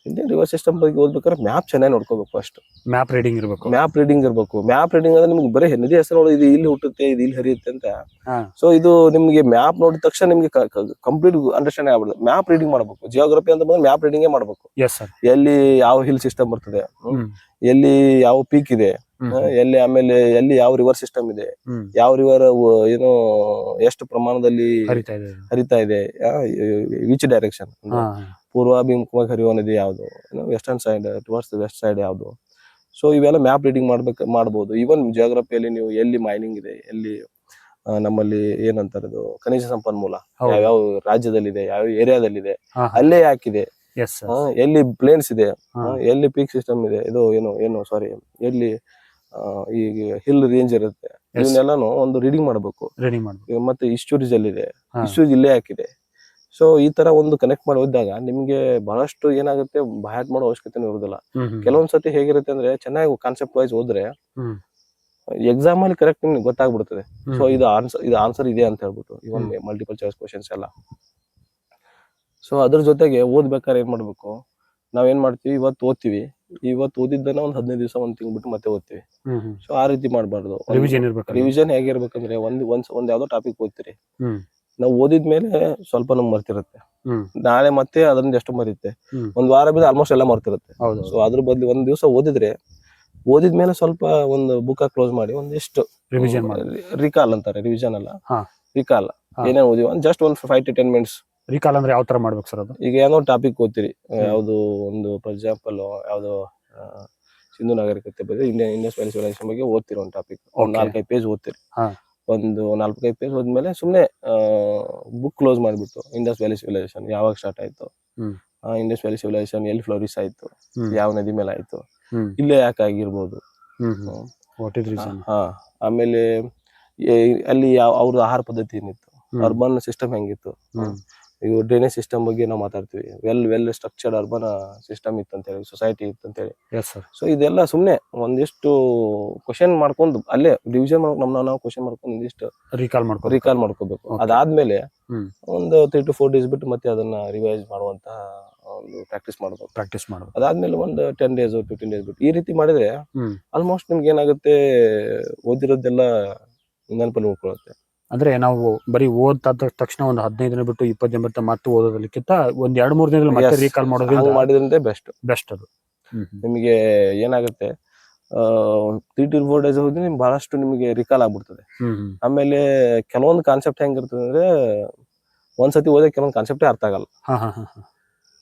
ಇಂಡಿಯನ್ ರಿವರ್ ಸಿಸ್ಟಮ್ ಬಗ್ಗೆ ಓದ್ಬೇಕಾದ್ರೆ ಮ್ಯಾಪ್ ಚೆನ್ನಾಗಿ ನೋಡ್ಕೋಬೇಕು. ಫಸ್ಟ್ ಮ್ಯಾಪ್ ರೀಡಿಂಗ್ ಇರಬೇಕು. ಮ್ಯಾಪ್ ರೀಡಿಂಗ್ ಅಂದ್ರೆ ನಿಮ್ಗೆ ಬರೀ ನದಿ ಹೆಸರು ಇದು ಇಲ್ಲಿ ಹುಟ್ಟುತ್ತೆ, ಇದು ಇಲ್ಲಿ ಹರಿಯುತ್ತೆ ಅಂತ. ಸೊ ಇದು ನಿಮ್ಗೆ ಮ್ಯಾಪ್ ನೋಡಿದ ತಕ್ಷಣ ನಿಮ್ಗೆ ಕಂಪ್ಲೀಟ್ ಅಂಡರ್ಸ್ಟ್ಯಾಂಡ್ ಆಗ್ಬಿಡುತ್ತೆ. ಮ್ಯಾಪ್ ರೀಡಿಂಗ್ ಮಾಡ್ಬೇಕು. ಜಿಯೋಗ್ರಫಿ ಅಂತ ಬಂದ್ರೆ ಮ್ಯಾಪ್ ರೀಡಿಂಗ್ ಮಾಡ್ಬೇಕು. ಎಲ್ಲಿ ಯಾವ ಹಿಲ್ ಸಿಸ್ಟಮ್ ಬರ್ತದೆ, ಎಲ್ಲಿ ಯಾವ ಪೀಕ್ ಇದೆ, ಎಲ್ಲಿ ಆಮೇಲೆ ಎಲ್ಲಿ ಯಾವ ರಿವರ್ ಸಿಸ್ಟಮ್ ಇದೆ, ಯಾವ ರಿವರ್ ಏನೋ ಎಷ್ಟು ಪ್ರಮಾಣದಲ್ಲಿ ಹರಿತಾ ಇದೆ, ವಿಚ್ ಡೈರೆಕ್ಷನ್, ಪೂರ್ವಾಭಿಮುಖವಾಗಿ ಹರಿಯುವ ನದಿ ಯಾವ್ದು, western side towards west side ಯಾವ್ದು. ಸೊ ಇವೆಲ್ಲ ಮ್ಯಾಪ್ ರೀಡಿಂಗ್ ಮಾಡ್ಬೋದು. ಈವನ್ ಜಿಯೋಗ್ರಫಿಯಲ್ಲಿ ನೀವು ಎಲ್ಲಿ ಮೈನಿಂಗ್ ಇದೆ, ಎಲ್ಲಿ ನಮ್ಮಲ್ಲಿ ಏನಂತಾರದು ಖನಿಜ ಸಂಪನ್ಮೂಲ ಯಾವ ರಾಜ್ಯದಲ್ಲಿದೆ, ಯಾವ ಏರಿಯಾದಲ್ಲಿದೆ, ಅಲ್ಲೇ ಯಾಕಿದೆ, ಎಲ್ಲಿ ಪ್ಲೇನ್ಸ್ ಇದೆ, ಎಲ್ಲಿ ಪೀಕ್ ಸಿಸ್ಟಮ್ ಇದೆ, ಇದು ಎಲ್ಲಿ ಈ ಹಿಲ್ ರೇಂಜ್ ಇರುತ್ತೆ, ಇವನ್ನೆಲ್ಲಾನು ಒಂದು ರೀಡಿಂಗ್ ಮಾಡಬೇಕು. ಮತ್ತೆ ಹಿಸ್ಟೋರೀಸ್ ಎಲ್ಲಿದೆ, ಹಿಸ್ಟೋರೀಸ್ ಇಲ್ಲೇ ಹಾಕಿದೆ. ಸೊ ಈ ತರ ಒಂದು ಕನೆಕ್ಟ್ ಮಾಡಿ ಓದಿದಾಗ ನಿಮ್ಗೆ ಬಹಳಷ್ಟು ಏನಾಗುತ್ತೆ, ಬಯಾಟ್ ಮಾಡೋ ಅವಶ್ಯಕತೆ ಇರುದಿಲ್ಲ. ಕೆಲವೊಂದ್ಸತಿ ಹೇಗಿರುತ್ತೆ ಅಂದ್ರೆ, ಚೆನ್ನಾಗಿ ಕಾನ್ಸೆಪ್ಟ್ ವೈಸ್ ಓದ್ರೆ ಎಕ್ಸಾಮ್ ಅಲ್ಲಿ ಕರೆಕ್ಟ್ ನಿಮ್ಗೆ ಗೊತ್ತಾಗ್ಬಿಡ್ತದೆ. ಸೊ ಇದು ಆನ್ಸರ್ ಇದೆ ಅಂತ ಹೇಳ್ಬಿಟ್ಟು, ಇವನ್ ಮಲ್ಟಿಪಲ್ ಚಾಯ್ಸ್ ಕ್ವಶನ್ಸ್ ಎಲ್ಲ. ಸೊ ಅದ್ರ ಜೊತೆಗೆ ಓದ್ಬೇಕಾದ್ರೆ ಏನ್ ಮಾಡ್ಬೇಕು, ನಾವೇನ್ ಮಾಡ್ತೀವಿ, ಇವತ್ತು ಓದಿದ್ದನ್ನ ಒಂದ್ 15 ದಿವಸ, ಒಂದ್ ತಿಂಗ್ ಬಿಟ್ಟು ಮತ್ತೆ ಓದ್ತೀವಿ. ಸೊ ಆ ರೀತಿ ಮಾಡ್ಬಾರ್ದು. ರಿವಿಷನ್ ಹೇಗಿರ್ಬೇಕಂದ್ರೆ, ಒಂದ್ ಯಾವ್ದೋ ಟಾಪಿಕ್ ಓದ್ತೀರಿ, ನಾವು ಓದಿದ್ಮೇಲೆ ಸ್ವಲ್ಪ ನಮ್ಗೆ ಮರ್ತಿರುತ್ತೆ, ನಾಳೆ ಮತ್ತೆ ಅದರಿಂದ ಎಷ್ಟು ಮರಿಯುತ್ತೆ, ಒಂದ್ ವಾರ ಬಿದ್ದು ಆಲ್ಮೋಸ್ಟ್ ಎಲ್ಲ ಮರ್ತಿರುತ್ತೆ. ಸೊ ಅದ್ರ ಬದ್ಲು ಒಂದ್ ದಿವಸ ಓದಿದ್ಮೇಲೆ ಸ್ವಲ್ಪ ಒಂದು ಬುಕ್ ಕ್ಲೋಸ್ ಮಾಡಿ ಒಂದಿಷ್ಟು ರಿಕಾಲ್ ಅಂತಾರೆ, ರಿವಿಷನ್ ಅಲ್ಲ, ರಿಕಾಲ್ ಏನೇನು ಓದಿ ಜಸ್ಟ್ ಒಂದು 5 to 10 minutes. ರಿಕಾಲ್ ಅಂದ್ರೆ ಯಾವ ತರ ಮಾಡ್ಬೇಕು ಸರ್ ಅದು? ಈಗ ಏನೋ ಟಾಪಿಕ್ ಓದ್ತೀರಿ, ಯಾವ್ದು ಒಂದು ಫಾರ್ ಎಕ್ಸಾಂಪಲ್ ಯಾವ್ದೋ ಸಿಂಧು ನಾಗರಿಕತೆ ಬಗ್ಗೆ, ಇಂಡಸ್ ವ್ಯಾಲಿ ಸಿವಿಲೈಸೇಷನ್ ಬಗ್ಗೆ ಓದ್ತಿರೋ ಒಂದು ಟಾಪಿಕ್, ಒಂದ್ 4-5 ಪೇಜ್ ಓದ್ತೀರಿ. ಒಂದು 4-5 ಪೇಜ್ ಹೋದ್ಮೇಲೆ ಸುಮ್ನೆ ಬುಕ್ ಕ್ಲೋಸ್ ಮಾಡ್ಬಿಟ್ಟು, ಇಂಡಸ್ ವ್ಯಾಲಿ ಸಿವಿಲೈಸೇಷನ್ ಯಾವಾಗ ಸ್ಟಾರ್ಟ್ ಆಯ್ತು, ಇಂಡಸ್ ವ್ಯಾಲಿ ಸಿವಿಲೈಸೇಷನ್ ಎಲ್ಲಿ ಫ್ಲೋರಿಸ್ ಆಯ್ತು, ಯಾವ ನದಿ ಮೇಲೆ ಆಯ್ತು, ಇಲ್ಲೇ ಯಾಕೆ ಆಗಿರ್ಬೋದು, ಆಮೇಲೆ ಅಲ್ಲಿ ಅವ್ರದ್ದು ಆಹಾರ ಪದ್ಧತಿ ಏನಿತ್ತು, ಅರ್ಬನ್ ಸಿಸ್ಟಮ್ ಹೆಂಗಿತ್ತು, ಈಗ ಡ್ರೈನೇಜ್ ಸಿಸ್ಟಮ್ ಬಗ್ಗೆ ನಾವು ಮಾತಾಡ್ತೀವಿ, ವೆಲ್ ಸ್ಟ್ರಕ್ಚರ್ಡ್ ಅರ್ಬನ್ ಸಿಸ್ಟಮ್ ಇತ್ತು ಅಂತ ಹೇಳಿ, ಸೊಸೈಟಿ ಇತ್ತು ಅಂತ ಹೇಳಿ. ಸೊ ಇದೆಲ್ಲ ಸುಮ್ನೆ ಒಂದಿಷ್ಟು ಕ್ವಶನ್ ಮಾಡ್ಕೊಂಡು ಅಲ್ಲೇ ಡಿವಿಷನ್ ನಾವು ಕ್ವಶನ್ ಮಾಡ್ಕೊಂಡು ಒಂದಿಷ್ಟು ರಿಕಾಲ್ ಮಾಡ್ಕೋಬೇಕು. ಅದಾದ್ಮೇಲೆ ಒಂದು 3 to 4 days ಬಿಟ್ಟು ಮತ್ತೆ ಅದನ್ನ ರಿವೈಸ್ ಮಾಡುವಂತ ಒಂದು ಪ್ರಾಕ್ಟೀಸ್ ಮಾಡ್ಬೇಕು. ಅದಾದ್ಮೇಲೆ ಒಂದು 10 days 15 days ಬಿಟ್ಟು ಈ ರೀತಿ ಮಾಡಿದ್ರೆ ಆಲ್ಮೋಸ್ಟ್ ನಿಮ್ಗೆ ಏನಾಗುತ್ತೆ, ಓದಿರೋದೆಲ್ಲ ನೆನಪಲ್ಲಿ ಉಳ್ಕೊಳ್ಳುತ್ತೆ. ಅಂದ್ರೆ ನಾವು ಬರೀ ಓದ್ತಾದ ತಕ್ಷಣ ಒಂದು 15 ದಿನ ಬಿಟ್ಟು 20 ದಿನ ಬಿಟ್ಟು ಮತ್ತೆ ಓದೋದಕ್ಕಿಂತ ಒಂದ್ 2-3 ದಿನದಲ್ಲಿ ಮತ್ತೆ ರೀಕಾಲ್ ಮಾಡಿದ್ರೆ ಬೆಸ್ಟ್. ಅದು ನಿಮಗೆ ಏನಾಗುತ್ತೆ, 3 to 4 days ಹೋದ್ರೆ ನಿಮ್ಗೆ ಬಹಳಷ್ಟು ನಿಮಗೆ ರಿಕಾಲ್ ಆಗ್ಬಿಡ್ತದೆ. ಆಮೇಲೆ ಕೆಲವೊಂದು ಕಾನ್ಸೆಪ್ಟ್ ಹೆಂಗಿರ್ತದೆ ಅಂದ್ರೆ, ಒಂದ್ಸತಿ ಓದಕ್ಕೆ ಕೆಲವೊಂದು ಕಾನ್ಸೆಪ್ಟೇ ಅರ್ಥ ಆಗಲ್ಲ.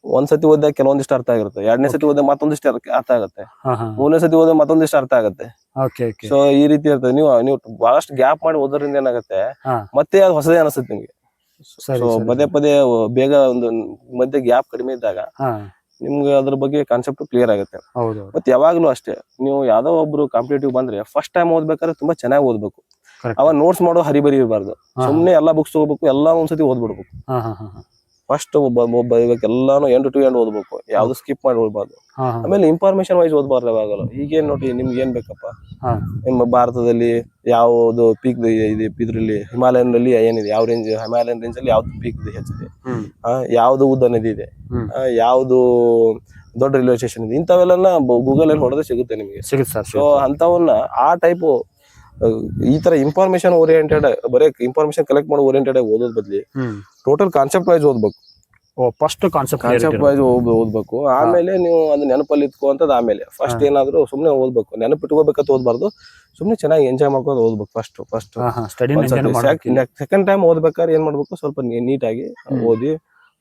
ಒಂದ್ಸತಿ ಓದಿದಾಗ ಕೆಲವೊಂದಿಷ್ಟು ಅರ್ಥ ಆಗಿರುತ್ತೆ, 2ನೇ ಸತಿ ಓದಿದಾಗ ಮತ್ತೊಂದಿಷ್ಟು ಅರ್ಥ ಆಗುತ್ತೆ, 3ನೇ ಸತಿ ಓದಿದಾಗ ಮತ್ತೊಂದಿಷ್ಟು ಅರ್ಥ ಆಗುತ್ತೆ. ಸೊ ಈ ರೀತಿ ಇರ್ತದೆ. ನೀವು ಬಹಳಷ್ಟು ಗ್ಯಾಪ್ ಮಾಡಿ ಓದೋದ್ರಿಂದ ಏನಾಗುತ್ತೆ, ಮತ್ತೆ ಅದು ಹೊಸದೇ ಅನಿಸುತ್ತೆ ನಿಮ್ಗೆ. ಸೊ ಪದೇ ಬೇಗ ಒಂದು ಮಧ್ಯೆ ಗ್ಯಾಪ್ ಕಡಿಮೆ ಇದ್ದಾಗ ನಿಮ್ಗೆ ಅದ್ರ ಬಗ್ಗೆ ಕಾನ್ಸೆಪ್ಟ್ ಕ್ಲಿಯರ್ ಆಗುತ್ತೆ. ಮತ್ತೆ ಯಾವಾಗ್ಲೂ ಅಷ್ಟೇ, ನೀವು ಯಾವ್ದೋ ಒಬ್ರು ಕಾಂಪಿಟೇಟಿವ್ ಬಂದ್ರೆ ಫಸ್ಟ್ ಟೈಮ್ ಓದ್ಬೇಕಾದ್ರೆ ತುಂಬಾ ಚೆನ್ನಾಗಿ ಓದ್ಬೇಕು. ಅವಾಗ ನೋಟ್ಸ್ ಮಾಡೋ ಹರಿಬರಿ ಇರಬಾರ್ದು, ಸುಮ್ನೆ ಎಲ್ಲಾ ಬುಕ್ಸ್ ಹೋಗ್ಬೇಕು, ಎಲ್ಲಾ ಒಂದ್ಸತಿ ಓದ್ಬಿಡ್ಬೇಕು. ಫಸ್ಟ್ ಬರೀಬೇಕು, ಎಲ್ಲಾನು ಎಂಡ್ ಟು ಎಂಡ್ ಓದ್ಬೇಕು, ಯಾವ್ದು ಸ್ಕಿಪ್ ಮಾಡಿ ಓದ್ಬಾರ್ದು. ಆಮೇಲೆ ಇನ್ಫಾರ್ಮೇಶನ್ ವೈಸ್ ಓದ್ಬಾರ್ದು. ಯಾವಾಗಲ್ಲ ಈಗೇನ್ ನೋಡಿ, ನಿಮ್ಗೆ ಏನ್ ಬೇಕಪ್ಪ, ನಿಮ್ಮ ಭಾರತದಲ್ಲಿ ಯಾವ್ದು ಪೀಕ್ ಇದೆ, ಇದ್ರಲ್ಲಿ ಹಿಮಾಲಯನ್ ನಲ್ಲಿ ಏನಿದೆ, ಯಾವ ರೇಂಜ್, ಹಿಮಾಲಯನ್ ರೇಂಜ್ ಅಲ್ಲಿ ಯಾವ್ದು ಪೀಕ್ ಹೆಚ್ಚಿದೆ, ಯಾವ್ದು ಉದ್ದ ನದಿ ಇದೆ, ಯಾವ್ದು ದೊಡ್ಡ ರೈಲ್ವೆ ಸ್ಟೇಷನ್ ಇದೆ, ಇಂಥವೆಲ್ಲ ಗೂಗಲ್ ಅಲ್ಲಿ ಹೊಡೆದ್ರೆ ಸಿಗುತ್ತೆ ನಿಮಗೆ. ಸೊ ಅಂತವನ್ನ ಆ ಟೈಪ್ ಈ ತರ ಇನ್ಫಾರ್ಮೇಶನ್ ಓರಿಯೆಂಟೆಡ್, ಬರೀ ಇನ್ಫಾರ್ಮೇಶನ್ ಕಲೆಕ್ಟ್ ಮಾಡೋ ಓರಿಯೆಂಟೆಡ್ ಆಗಿ ಓದೋದ್ ಬದ್ಲಿ ಟೋಟಲ್ ಕಾನ್ಸೆಪ್ಟ್ ವೈಸ್ ಓದ್ಬೇಕು. ಫಸ್ಟ್ ಕಾನ್ಸೆಪ್ಟ್ ವೈಸ್ ಓದ್ಬೇಕು. ಆಮೇಲೆ ನೀವು ಅದು ನೆನಪಲ್ಲಿ ಇಟ್ಕೊಂತದ್. ಆಮೇಲೆ ಫಸ್ಟ್ ಏನಾದ್ರು ಸುಮ್ನೆ ಓದ್ಬೇಕು, ನೆನಪಿಟ್ಕೋಬೇಕಂತ ಓದ್ಬಾರ್ದು, ಸುಮ್ನೆ ಚೆನ್ನಾಗಿ ಎಂಜಾಯ್ ಮಾಡ್ಕೊಂಡು ಓದ್ಬೇಕು. ಫಸ್ಟ್ ಸೆಕೆಂಡ್ ಟೈಮ್ ಓದ್ಬೇಕಾದ್ರೆ ಏನ್ ಮಾಡ್ಬೇಕು, ಸ್ವಲ್ಪ ನೀಟಾಗಿ ಓದಿ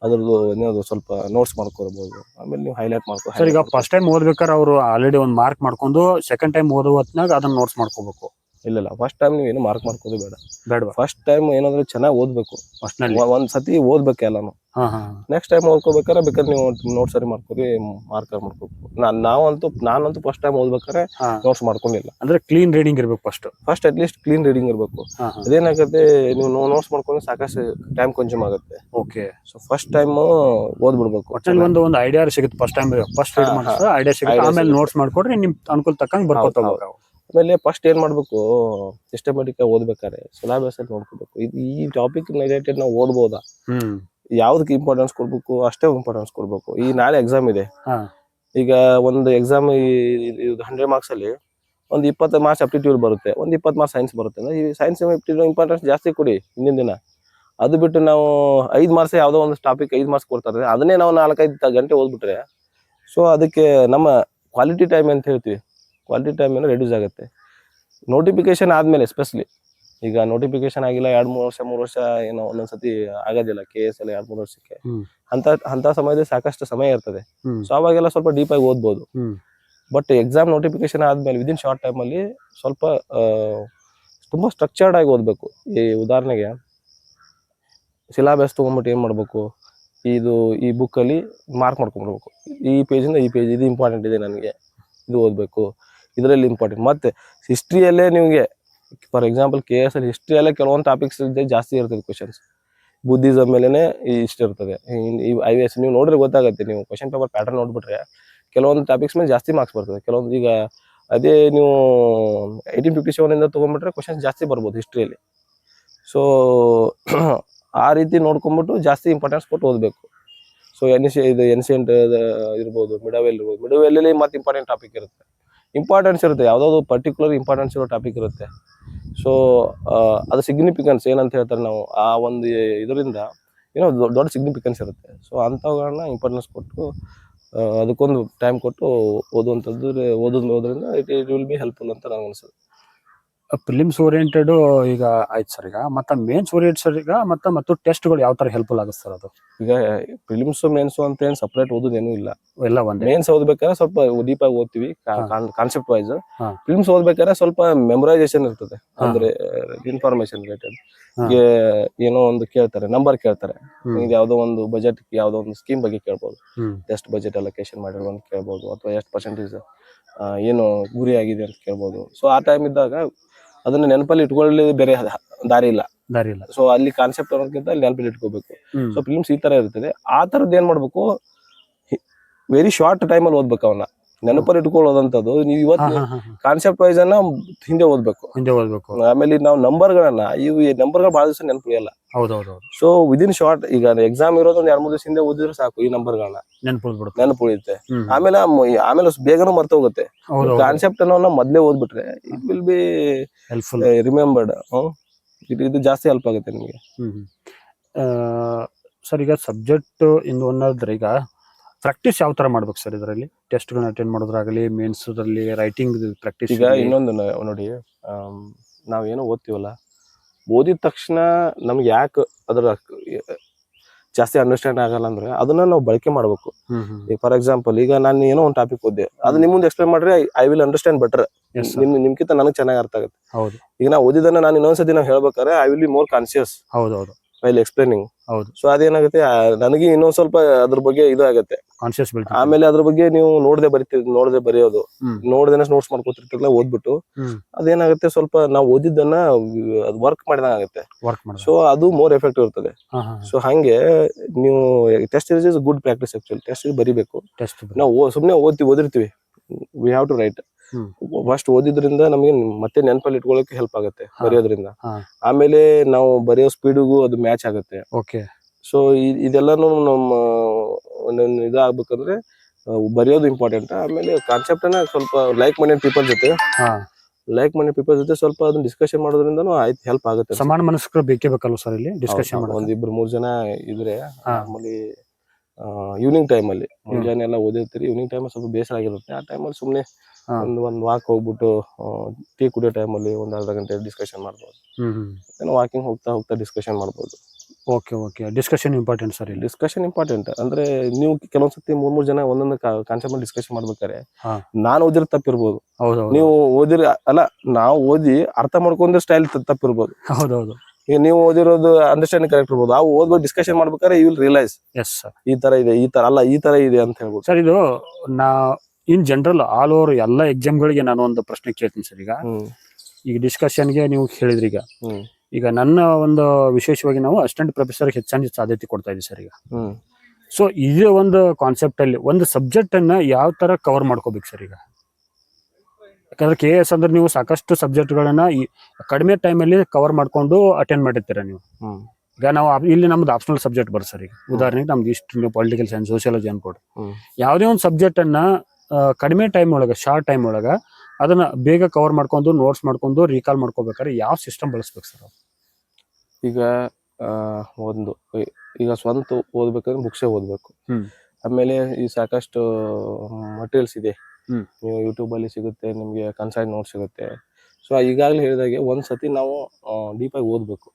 ಅದ್ರದ್ದು ಏನಾದ್ರು ಸ್ವಲ್ಪ ನೋಟ್ಸ್ ಮಾಡ್ಕೊಳ್ಬಹುದು. ಆಮೇಲೆ ನೀವು ಹೈಲೈಟ್ ಮಾಡ್ಕೊ. ಸರ್, ಈಗ ಫಸ್ಟ್ ಟೈಮ್ ಓದ್ಬೇಕಾದ್ರೆ ಅವರು ಆಲ್ರೆಡಿ ಒಂದು ಮಾರ್ಕ್ ಮಾಡ್ಕೊಂಡು ಸೆಕೆಂಡ್ ಟೈಮ್ ಓದೋ ಹೊತ್ನಾಗ ಅದನ್ನ ನೋಟ್ಸ್ ಮಾಡ್ಕೋಬೇಕು. ಇಲ್ಲ, ಫಸ್ಟ್ ಟೈಮ್ ನೀವು ಏನು ಮಾರ್ಕ್ ಮಾಡ್ಕೋದು ಬೇಡ. ಫಸ್ಟ್ ಟೈಮ್ ಏನಾದ್ರು ಚೆನ್ನಾಗಿ ಓದ್ಬೇಕು. ಒಂದ್ ಸತಿ ಓದ್ಬೇಕು ಎಲ್ಲಾನು. ಹಾ ಹಾ ನೆಕ್ಸ್ಟ್ ಟೈಮ್ ಓದ್ಕೋಬೇಕಾದ್ರೆ ಬೇಕಾದ್ರೆ ನೀವು ನೋಟ್ಸ್ ಸರಿ ಮಾಡ್ಕೊರಿ, ಮಾರ್ಕರ್ ಮಾಡ್ಕೋಬೇಕು. ನಾನಂತೂ ಫಸ್ಟ್ ಟೈಮ್ ಓದ್ಬೇಕಾದ್ರೆ ಹಾ. ನೋಟ್ಸ್ ಮಾಡ್ಕೊಂಡಿಲ್ಲ. ಅಂದ್ರೆ ಕ್ಲೀನ್ ರೀಡಿಂಗ್ ಇರ್ಬೇಕು first at least clean reading ಇರಬೇಕು. ಅದೇನಾಗುತ್ತೆ, ನೀವು ನೋಟ್ಸ್ ಮಾಡ್ಕೊಂಡು ಸಾಕಷ್ಟು ಟೈಮ್ ಕನ್ಸ್ಯೂಮ್ ಆಗುತ್ತೆ. ಓಕೆ. ಸೊ ಫಸ್ಟ್ ಟೈಮ್ ಓದ್ಬಿಡ್ಬೇಕು. ಒಟ್ಟಲ್ಲಿ ಒಂದು ಐಡಿಯಾ ಸಿಗುತ್ತೆ ಫಸ್ಟ್ ರೀಡ್ ಮಾಡಿದ್ರೆ ಐಡಿಯಾ ಸಿಗುತ್ತೆ, ಆಮೇಲೆ ನೋಟ್ಸ್ ಮಾಡ್ಕೊಡ್ರಿ ನಿಮ್ ಅನುಕೂಲ ತಕ್ಕಂಗೆ ಬರ್ಕೊತ ಹೋಗ್ಬೇಕು. ಆಮೇಲೆ ಫಸ್ಟ್ ಏನ್ ಮಾಡ್ಬೇಕು, ಸಿಸ್ಟಮೆಟಿಕ್ ಓದ್ಬೇಕಾದ್ರೆ ಸಿಲೆಬಸ್ ಅಲ್ಲಿ ನೋಡ್ಕೋಬೇಕು. ಈ ಟಾಪಿಕ್ ರಿಲೇಟೆಡ್ ನಾವು ಓದ್ಬೋದಾ, ಯಾವ್ದಕ್ಕೆ ಇಂಪಾರ್ಟೆನ್ಸ್ ಕೊಡ್ಬೇಕು ಅಷ್ಟೇ ಇಂಪಾರ್ಟೆನ್ಸ್ ಕೊಡ್ಬೇಕು. ಈ ನಾಳೆ ಎಕ್ಸಾಮ್ ಇದೆ, ಈಗ ಒಂದು ಎಕ್ಸಾಮ್ 100 ಮಾರ್ಕ್ಸ್ ಅಲ್ಲಿ ಒಂದು 20 ಮಾರ್ಕ್ಸ್ ಅಪ್ಟಿಟ್ಯೂಡ್ ಬರುತ್ತೆ, ಒಂದು 20 ಮಾರ್ಕ್ಸ್ ಸೈನ್ಸ್ ಬರುತ್ತೆ. ಈ ಸೈನ್ಸ್ ಇಂಪಾರ್ಟೆನ್ಸ್ ಜಾಸ್ತಿ ಕೊಡಿ ಹಿಂದಿನ ದಿನ. ಅದು ಬಿಟ್ಟು ನಾವು 5 ಮಾರ್ಕ್ಸ್ ಯಾವ್ದೋ ಒಂದು ಟಾಪಿಕ್ 5 ಮಾರ್ಕ್ಸ್ ಕೊಡ್ತಾರೆ, ಅದನ್ನೇ ನಾವು 4-5 ಗಂಟೆ ಓದ್ಬಿಟ್ರೆ ಸೊ ಅದಕ್ಕೆ ನಮ್ಮ ಕ್ವಾಲಿಟಿ ಟೈಮ್ ಅಂತ ಹೇಳ್ತೀವಿ, ಕ್ವಾಲಿಟಿ ಟೈಮ್ ಏನೋ ರೆಡ್ಯೂಸ್ ಆಗುತ್ತೆ. ನೋಟಿಫಿಕೇಶನ್ ಆದ್ಮೇಲೆ ಎಸ್ಪೆಷಲಿ, ಈಗ ನೋಟಿಫಿಕೇಶನ್ ಆಗಿಲ್ಲ 2-3 ವರ್ಷ 3 ವರ್ಷ ಏನೋ ಒಂದೊಂದ್ಸತಿ ಆಗೋದಿಲ್ಲ, KS ಅಲ್ಲಿ 2-3 ವರ್ಷಕ್ಕೆ ಅಂತ ಸಮಯದಲ್ಲಿ ಸಾಕಷ್ಟು ಸಮಯ ಇರ್ತದೆ. ಸೊ ಅವಾಗೆಲ್ಲ ಸ್ವಲ್ಪ ಡೀಪ್ ಆಗಿ ಓದ್ಬೋದು. ಬಟ್ ಎಕ್ಸಾಮ್ ನೋಟಿಫಿಕೇಶನ್ ಆದ್ಮೇಲೆ ವಿದಿನ್ ಶಾರ್ಟ್ ಟೈಮ್ ಅಲ್ಲಿ ಸ್ವಲ್ಪ ತುಂಬಾ ಸ್ಟ್ರಕ್ಚರ್ಡ್ ಆಗಿ ಓದ್ಬೇಕು. ಈ ಉದಾಹರಣೆಗೆ ಸಿಲೆಬಸ್ ತಗೊಂಡ್ಬಿಟ್ಟು ಏನ್ ಮಾಡ್ಬೇಕು, ಈ ಬುಕ್ ಅಲ್ಲಿ ಮಾರ್ಕ್ ಮಾಡ್ಕೊಂಡ್ಬಿಡ್ಬೇಕು, ಈ ಪೇಜಿಂದ ಈ ಪೇಜ್ ಇದು ಇಂಪಾರ್ಟೆಂಟ್ ಇದೆ ನನಗೆ, ಇದು ಓದ್ಬೇಕು, ಇದರಲ್ಲಿ ಇಂಪಾರ್ಟೆಂಟ್. ಮತ್ತೆ ಹಿಸ್ಟ್ರಿಯಲ್ಲೇ ನಿಮಗೆ ಫಾರ್ ಎಕ್ಸಾಂಪಲ್ KS ಅಲ್ಲಿ ಹಿಸ್ಟ್ರಿಯಲ್ಲೇ ಕೆಲವೊಂದು ಟಾಪಿಕ್ಸ್ ಜಾಸ್ತಿ ಇರ್ತದೆ ಕ್ವಶನ್ಸ್. ಬುದ್ಧಿಸಮ್ ಮೇಲೆನೆ ಇಷ್ಟ ಇರ್ತದೆ. IAS ನೀವು ನೋಡ್ರೆ ಗೊತ್ತಾಗುತ್ತೆ, ನೀವು ಕ್ವಶನ್ ಪೇಪರ್ ಪ್ಯಾಟರ್ನ್ ನೋಡ್ಬಿಟ್ರೆ ಕೆಲವೊಂದು ಟಾಪಿಕ್ಸ್ ಮೇಲೆ ಜಾಸ್ತಿ ಮಾರ್ಕ್ಸ್ ಬರ್ತದೆ. ಕೆಲವೊಂದು ಈಗ ಅದೇ ನೀವು 1857 ಇಂದ ತಗೊಂಡ್ಬಿಟ್ರೆ ಕ್ವಶನ್ಸ್ ಜಾಸ್ತಿ ಬರ್ಬೋದು ಹಿಸ್ಟ್ರಿಯಲ್ಲಿ. ಸೊ ಆ ರೀತಿ ನೋಡ್ಕೊಂಡ್ಬಿಟ್ಟು ಜಾಸ್ತಿ ಇಂಪಾರ್ಟೆನ್ಸ್ ಕೊಟ್ಟು ಓದಬೇಕು. ಸೊ ಇದು ಎನ್ಸಿಯಂಟ್ ಇರ್ಬೋದು, ಮಿಡವೆಲ್ ಇರ್ಬೋದು. ಮಿಡವೆಲ್ಲಲ್ಲಿ ಮತ್ತೆ ಇಂಪಾರ್ಟೆಂಟ್ ಟಾಪಿಕ್ ಇರುತ್ತೆ, ಇಂಪಾರ್ಟೆನ್ಸ್ ಇರುತ್ತೆ, ಯಾವುದಾದ್ರು ಪರ್ಟಿಕ್ಯುಲರ್ ಇಂಪಾರ್ಟೆನ್ಸ್ ಇರೋ ಟಾಪಿಕ್ ಇರುತ್ತೆ. ಸೊ ಅದು ಸಿಗ್ನಿಫಿಕೆನ್ಸ್ ಏನಂತ ಹೇಳ್ತಾರೆ ನಾವು, ಆ ಒಂದು ಇದರಿಂದ ಏನೋ ದೊಡ್ಡ ಸಿಗ್ನಿಫಿಕೆನ್ಸ್ ಇರುತ್ತೆ. ಸೊ ಅಂಥವುಗಳನ್ನ ಇಂಪಾರ್ಟೆನ್ಸ್ ಕೊಟ್ಟು ಅದಕ್ಕೊಂದು ಟೈಮ್ ಕೊಟ್ಟು ಓದೋದ್ರಿಂದ ಇಟ್ ವಿಲ್ ಬಿ ಹೆಲ್ಪ್ಫುಲ್ ಅಂತ ನನಗೆ ಅನ್ಸುತ್ತೆ. ಪ್ರಿಲಿಮ್ಸ್ ಓರಿಯೆಂಟೆಡ್ ಈಗ ಆಯ್ತು ಸರ್, ಈಗ ಮತ್ತೆ ಮೇನ್ಸ್ ಓರಿಯೆಂಟೆಡ್ ಈಗ ಮತ್ತು ಟೆಸ್ಟ್ಗಳು ಯಾವ ತರ ಹೆಲ್ಪ್ಫುಲ್ ಆಗುತ್ತೆ ಸರ್? ಅದು ಈಗ ಪ್ರಿಲಿಮ್ಸ್ ಮೇನ್ಸ್ ಅಂತ ಏನು ಸಪರೇಟ್ ಓದೋದೇನು ಇಲ್ಲ, ಎಲ್ಲ ಒಂದೇ. ಮೇನ್ಸ್ ಓದ್ಬೇಕಾದ್ರೆ ಸ್ವಲ್ಪ ಡೀಪ್ ಆಗಿ ಓದ್ತೀವಿ ಕಾನ್ಸೆಪ್ಟ್ ವೈಸ್. ಫಿಲ್ಮ್ಸ್ ಓದ್ಬೇಕಾದ್ರೆ ಸ್ವಲ್ಪ ಮೆಮೊರೈಸೇಷನ್ ಇರ್ತದೆ, ಅಂದ್ರೆ ಇನ್ಫಾರ್ಮೇಶನ್ ರಿಲೇಟೆಡ್. ಏನೋ ಒಂದು ಕೇಳ್ತಾರೆ, ನಂಬರ್ ಕೇಳ್ತಾರೆ, ಈಗ ಯಾವ್ದೋ ಒಂದು ಬಜೆಟ್ ಯಾವ್ದೋ ಒಂದು ಸ್ಕೀಮ್ ಬಗ್ಗೆ ಕೇಳ್ಬೋದು, ಎಷ್ಟು ಬಜೆಟ್ ಅಲೋಕೇಶನ್ ಮಾಡಿರೋ ಅಂತ ಕೇಳ್ಬೋದು, ಅಥವಾ ಎಷ್ಟು ಪರ್ಸೆಂಟೇಜ್ ಏನು ಗುರಿ ಆಗಿದೆ ಅಂತ ಕೇಳ್ಬೋದು. ಸೊ ಆ ಟೈಮ್ ಇದ್ದಾಗ ಅದನ್ನ ನೆನಪಲ್ಲಿ ಇಟ್ಕೊಳ್ಳಿ, ಬೇರೆ ದಾರಿ ಇಲ್ಲ. ಸೊ ಅಲ್ಲಿ ಕಾನ್ಸೆಪ್ಟ್ ಅನ್ನೋದಕ್ಕಿಂತ ಅಲ್ಲಿ ನೆನಪಲ್ಲಿ ಇಟ್ಕೋಬೇಕು. ಸೊ ಫಿಲ್ಮ್ಸ್ ಈ ತರ ಇರ್ತದೆ. ಆ ತರದ್ ಏನ್ ಮಾಡ್ಬೇಕು, ವೆರಿ ಶಾರ್ಟ್ ಟೈಮಲ್ಲಿ ಓದ್ಬೇಕು. ಅವನ್ನ ನೆನಪಲ್ಲಿ ಇಟ್ಕೊಳ್ಳೋದಂಥದ್ದು ನೀವು ಇವತ್ತು ಕಾನ್ಸೆಪ್ಟ್ ವೈಸ್ ಅನ್ನ ಹಿಂದೆ ಓದ್ಬೇಕು. ಆಮೇಲೆ ನಾವು ನಂಬರ್ಗಳನ್ನ ನಂಬರ್ಗಳು ಬಹಳ ದಿವಸ ನೆನಪಿಲ್ಲ. ಸೊ ವಿದಿನ್ ಶಾರ್ಟ್, ಈಗ ಎಕ್ಸಾಮ್ ಇರೋದು 2-3 ದಿವಸ ಹಿಂದೆ ಓದಿದ್ರೆ ಸಾಕು, ಈ ನಂಬರ್ಗಳನ್ನ ನೆನಪು ಉಳಿಯುತ್ತೆ. ಆಮೇಲೆ ಬೇಗನೂ ಮರ್ತ ಹೋಗುತ್ತೆ. ಕಾನ್ಸೆಪ್ಟ್ ಅನ್ನೋನ್ನ ಮೊದ್ಲೇ ಓದ್ಬಿಟ್ರೆ ಇಟ್ ವಿಲ್ ಬಿ ರಿಮೆಂಬರ್ಡ್. ಇದು ಜಾಸ್ತಿ ಹೆಲ್ಪ್ ಆಗುತ್ತೆ ನಿಮಗೆ. ಸರ್, ಈಗ ಸಬ್ಜೆಕ್ಟ್ ಇಂದು ಅನ್ನೋದ್ರೆ ಈಗ ಪ್ರಾಕ್ಟೀಸ್ ಯಾವ ತರ ಮಾಡ್ಬೇಕು ಸರ್ ಇದರಲ್ಲಿ? ಟೆಸ್ಟ್ ಗಳನ್ನ ಅಟೆಂಡ್ ಮಾಡೋದ್ರಾಗಲಿ, ಮೇನ್ಸ್ ಅಲ್ಲಿ ರೈಟಿಂಗ್ ಪ್ರಾಕ್ಟೀಸ್. ಈಗ ಇನ್ನೊಂದು ನೋಡಿ, ನಾವೇನೋ ಓದ್ತೀವಲ್ಲ, ಓದಿದ ತಕ್ಷಣ ನಮ್ಗೆ ಯಾಕೆ ಅದ್ರ ಜಾಸ್ತಿ ಅಂಡರ್ಸ್ಟ್ಯಾಂಡ್ ಆಗಲ್ಲ ಅಂದ್ರೆ ಅದನ್ನ ನಾವು ಬಳಕೆ ಮಾಡ್ಬೇಕು. ಈಗ ಫಾರ್ ಎಕ್ಸಾಂಪಲ್, ಈಗ ನಾನು ಏನೋ ಒಂದು ಟಾಪಿಕ್ ಓದ್ದೆ, ಅದು ನಿಮ್ ಮುಂದೆ ಎಕ್ಸ್ಪ್ಲೈನ್ ಮಾಡ್ರೆ ಐ ವಿಲ್ ಅಂಡರ್ಸ್ಟ್ಯಾಂಡ್ ಬೆಟರ್. ನಿಮ್ಗಿಂತ ನನಗೆ ಚೆನ್ನಾಗಿ ಅರ್ಥ ಆಗುತ್ತೆ. ಈಗ ನಾ ಓದಿದನ್ನ ನಾನು ಇನ್ನೊಂದ್ಸತಿ ನಾವು ಹೇಳ್ಬೇಕಾದ್ರೆ I will be more conscious while explaining. So ಅದೇನಾಗುತ್ತೆ, ನನಗೆ ಇನ್ನೊಂದ್ ಸ್ವಲ್ಪ ಅದ್ರ ಬಗ್ಗೆ ಇದು ಆಗುತ್ತೆ, ಕಾನ್ಶಿಯಸ್. ಆಮೇಲೆ ಅದ್ರ ಬಗ್ಗೆ ನೀವು ನೋಡದೆ ಬರೆಯೋದು, ನೋಡ್ದೇನೆ ನೋಟ್ಸ್ ಮಾಡ್ಕೊತಿರ್ತಿರ್ಲ ಓದ್ಬಿಟ್ಟು ಅದೇನಾಗುತ್ತೆ, ಸ್ವಲ್ಪ ನಾವು ಓದಿದ್ದನ್ನ ವರ್ಕ್ ಮಾಡಿದಂಗ ಆಗುತ್ತೆ. ಸೊ ಅದು ಮೋರ್ ಎಫೆಕ್ಟಿವ್ ಇರ್ತದೆ. ಸೊ ಹಂಗೆ ನೀವು test is good practice. Actually test ಬರಿಬೇಕು. ನಾವು ಸುಮ್ನೆ ಓದಿರ್ತೀವಿ, we have to write. First ಓದಿದ್ರಿಂದ ನಮಗೆ ಮತ್ತೆ ನೆನಪಲ್ಲಿ ಇಟ್ಕೊಳ್ಳೋಕೆ ಹೆಲ್ಪ್ ಆಗುತ್ತೆ ಬರೆಯೋದ್ರಿಂದ. ಆಮೇಲೆ ನಾವು ಬರೆಯೋ ಸ್ಪೀಡಿಗೂ ಅದು ಮ್ಯಾಚ್ ಆಗುತ್ತೆ. ಸೊ ಇದೆಲ್ಲಾನು ನಮ್ಮ ಇದಾಗಬೇಕಂದ್ರೆ ಬರೆಯೋದು ಇಂಪಾರ್ಟೆಂಟ್. ಆಮೇಲೆ ಕಾನ್ಸೆಪ್ಟ್ ಅನ್ನ ಸ್ವಲ್ಪ ಲೈಕ್ ಮೈಂಡೆಡ್ ಪೀಪಲ್ ಜೊತೆ ಸ್ವಲ್ಪ ಅದನ್ನ ಡಿಸ್ಕಷನ್ ಮಾಡೋದ್ರಿಂದನೂ ಹೆಲ್ಪ್ ಆಗುತ್ತೆ. ಸಮಾನ ಮನಸ್ಕರು ಬೇಕೇ ಬೇಕಲ್ಲ ಸರ್ ಇಲ್ಲಿ ಡಿಸ್ಕಷನ್? 1-2-3 ಜನ ಇದ್ರೆ ಮಾಮೂಲಿ ಈವ್ನಿಂಗ್ ಟೈಮ್ ಅಲ್ಲಿ, ಮುಂಜಾನೆ ಎಲ್ಲ ಓದಿರ್ತೀರಿ, ಈವ್ನಿಂಗ್ ಟೈಮ್ ಸ್ವಲ್ಪ ಬೇಸರ ಆಗಿರುತ್ತೆ. ಆ ಟೈಮಲ್ಲಿ ಸುಮ್ನೆ ಒಂದ್ ವಾಕ್ ಹೋಗ್ಬಿಟ್ಟು ಟೀ ಕುಡಿಯೋ ಟೈಮಲ್ಲಿ 1-2 ಗಂಟೆ ಡಿಸ್ಕಷನ್ ಮಾಡ್ಬೋದು. ವಾಕಿಂಗ್ ಹೋಗ್ತಾ ಡಿಸ್ಕಷನ್ ಮಾಡ್ಬೋದು. Discussion important sir. Discussion important ಅಂದ್ರೆ ನೀವು ಕೆಲವೊಂದ್ಸತಿ 3 ಜನ ಒಂದೊಂದು ಕಾನ್ಸೆಪ್ಟ್ ಡಿಸ್ಕಷನ್ ಮಾಡ್ಬೇಕಾರೆ ನಾನು ಓದಿರೋ ತಪ್ಪಿರ್ಬೋದು, ನೀವು ಓದಿರಿ ಅಲ್ಲ ನಾವು ಓದಿ ಅರ್ಥ ಮಾಡ್ಕೊಂಡ್ರೆ ಸ್ಟೈಲ್ ತಪ್ಪಿರ್ಬೋದು. ಈಗ ನೀವು ಓದಿರೋದು ಅಂಡರ್ಸ್ಟ್ಯಾಂಡಿಂಗ್ ಕರೆಕ್ಟ್ ಇರ್ಬೋದು, ಆ ಓದ್ಬೇಕು ಡಿಸ್ಕಷನ್ ಮಾಡ್ಬೇಕಾದ್ರೆ you will realise yes sir. ಈ ತರ ಇದೆ, ಈ ತರ ಅಲ್ಲ, ಈ ತರ ಇದೆ ಅಂತ ಹೇಳ್ಬೋದು. ಸರ್ ಇದು ನಾ ಇನ್ ಜನರಲ್ ಆಲ್ ಓವರ್ ಎಲ್ಲ ಎಕ್ಸಾಮ್ಗಳಿಗೆ ನಾನು ಒಂದು ಪ್ರಶ್ನೆ ಕೇಳ್ತೀನಿ ಸರ್. ಈಗ ಡಿಸ್ಕಷನ್ಗೆ ನೀವು ಹೇಳಿದ್ರಿ, ಈಗ ನನ್ನ ಒಂದು ವಿಶೇಷವಾಗಿ ನಾವು ಅಸಿಸ್ಟೆಂಟ್ ಪ್ರೊಫೆಸರ್ ಹೆಚ್ಚಾಗಿ ಆದ್ಯತೆ ಕೊಡ್ತಾ ಇದ್ದೀವಿ ಸರ್ ಈಗ. ಸೊ ಇದೇ ಒಂದು ಕಾನ್ಸೆಪ್ಟ್ ಅಲ್ಲಿ ಒಂದು ಸಬ್ಜೆಕ್ಟ್ ಅನ್ನ ಯಾವ ತರ ಕವರ್ ಮಾಡ್ಕೋಬೇಕು ಸರ್ ಈಗ? ಯಾಕಂದ್ರೆ KS ಅಂದ್ರೆ ನೀವು ಸಾಕಷ್ಟು ಸಬ್ಜೆಕ್ಟ್ ಗಳನ್ನ ಕಡಿಮೆ ಟೈಮ್ ಅಲ್ಲಿ ಕವರ್ ಮಾಡ್ಕೊಂಡು ಅಟೆಂಡ್ ಮಾಡಿರ್ತೀರ ನೀವು. ಈಗ ನಾವು ಇಲ್ಲಿ ನಮ್ದು ಆಪ್ಷನಲ್ ಸಬ್ಜೆಕ್ಟ್ ಬರ್ ಸರ್. ಈಗ ಉದಾಹರಣೆಗೆ ನಮ್ದು ಹಿಸ್ಟ್ರಿ, ಪೊಲಿಟಿಕಲ್ ಸೈನ್ಸ್, ಸೋಷಿಯಾಲಜಿ ಅನ್ಕೊಡ್ರಿ. ಯಾವುದೇ ಒಂದು ಸಬ್ಜೆಕ್ಟ್ ಅನ್ನ ಕಡಿಮೆ ಟೈಮ್ ಒಳಗ, ಶಾರ್ಟ್ ಟೈಮ್ ಒಳಗ ಅದನ್ನ ಬೇಗ ಕವರ್ ಮಾಡ್ಕೊಂಡು ನೋಟ್ಸ್ ಮಾಡ್ಕೊಂಡು ರೀಕಾಲ್ ಮಾಡ್ಕೋಬೇಕಾದ್ರೆ ಯಾವ ಸಿಸ್ಟಮ್ ಬಳಸ್ಬೇಕು ಸರ್? ಈಗ ಒಂದು ಈಗ ಸ್ವಂತ ಓದ್ಬೇಕಂದ್ರೆ ಬುಕ್ಸೇ ಓದ್ಬೇಕು. ಆಮೇಲೆ ಈ ಸಾಕಷ್ಟು ಮಟೀರಿಯಲ್ಸ್ ಇದೆ, ನೀವು ಯೂಟ್ಯೂಬ್ ಅಲ್ಲಿ ಸಿಗುತ್ತೆ, ನಿಮ್ಗೆ ಕನ್ಸೈನ್ ನೋಟ್ ಸಿಗುತ್ತೆ. ಸೊ ಈಗಾಗಲೇ ಹೇಳಿದಾಗೆ ಒಂದ್ಸತಿ ನಾವು ಡೀಪ್ ಆಗಿ ಓದ್ಬೇಕು,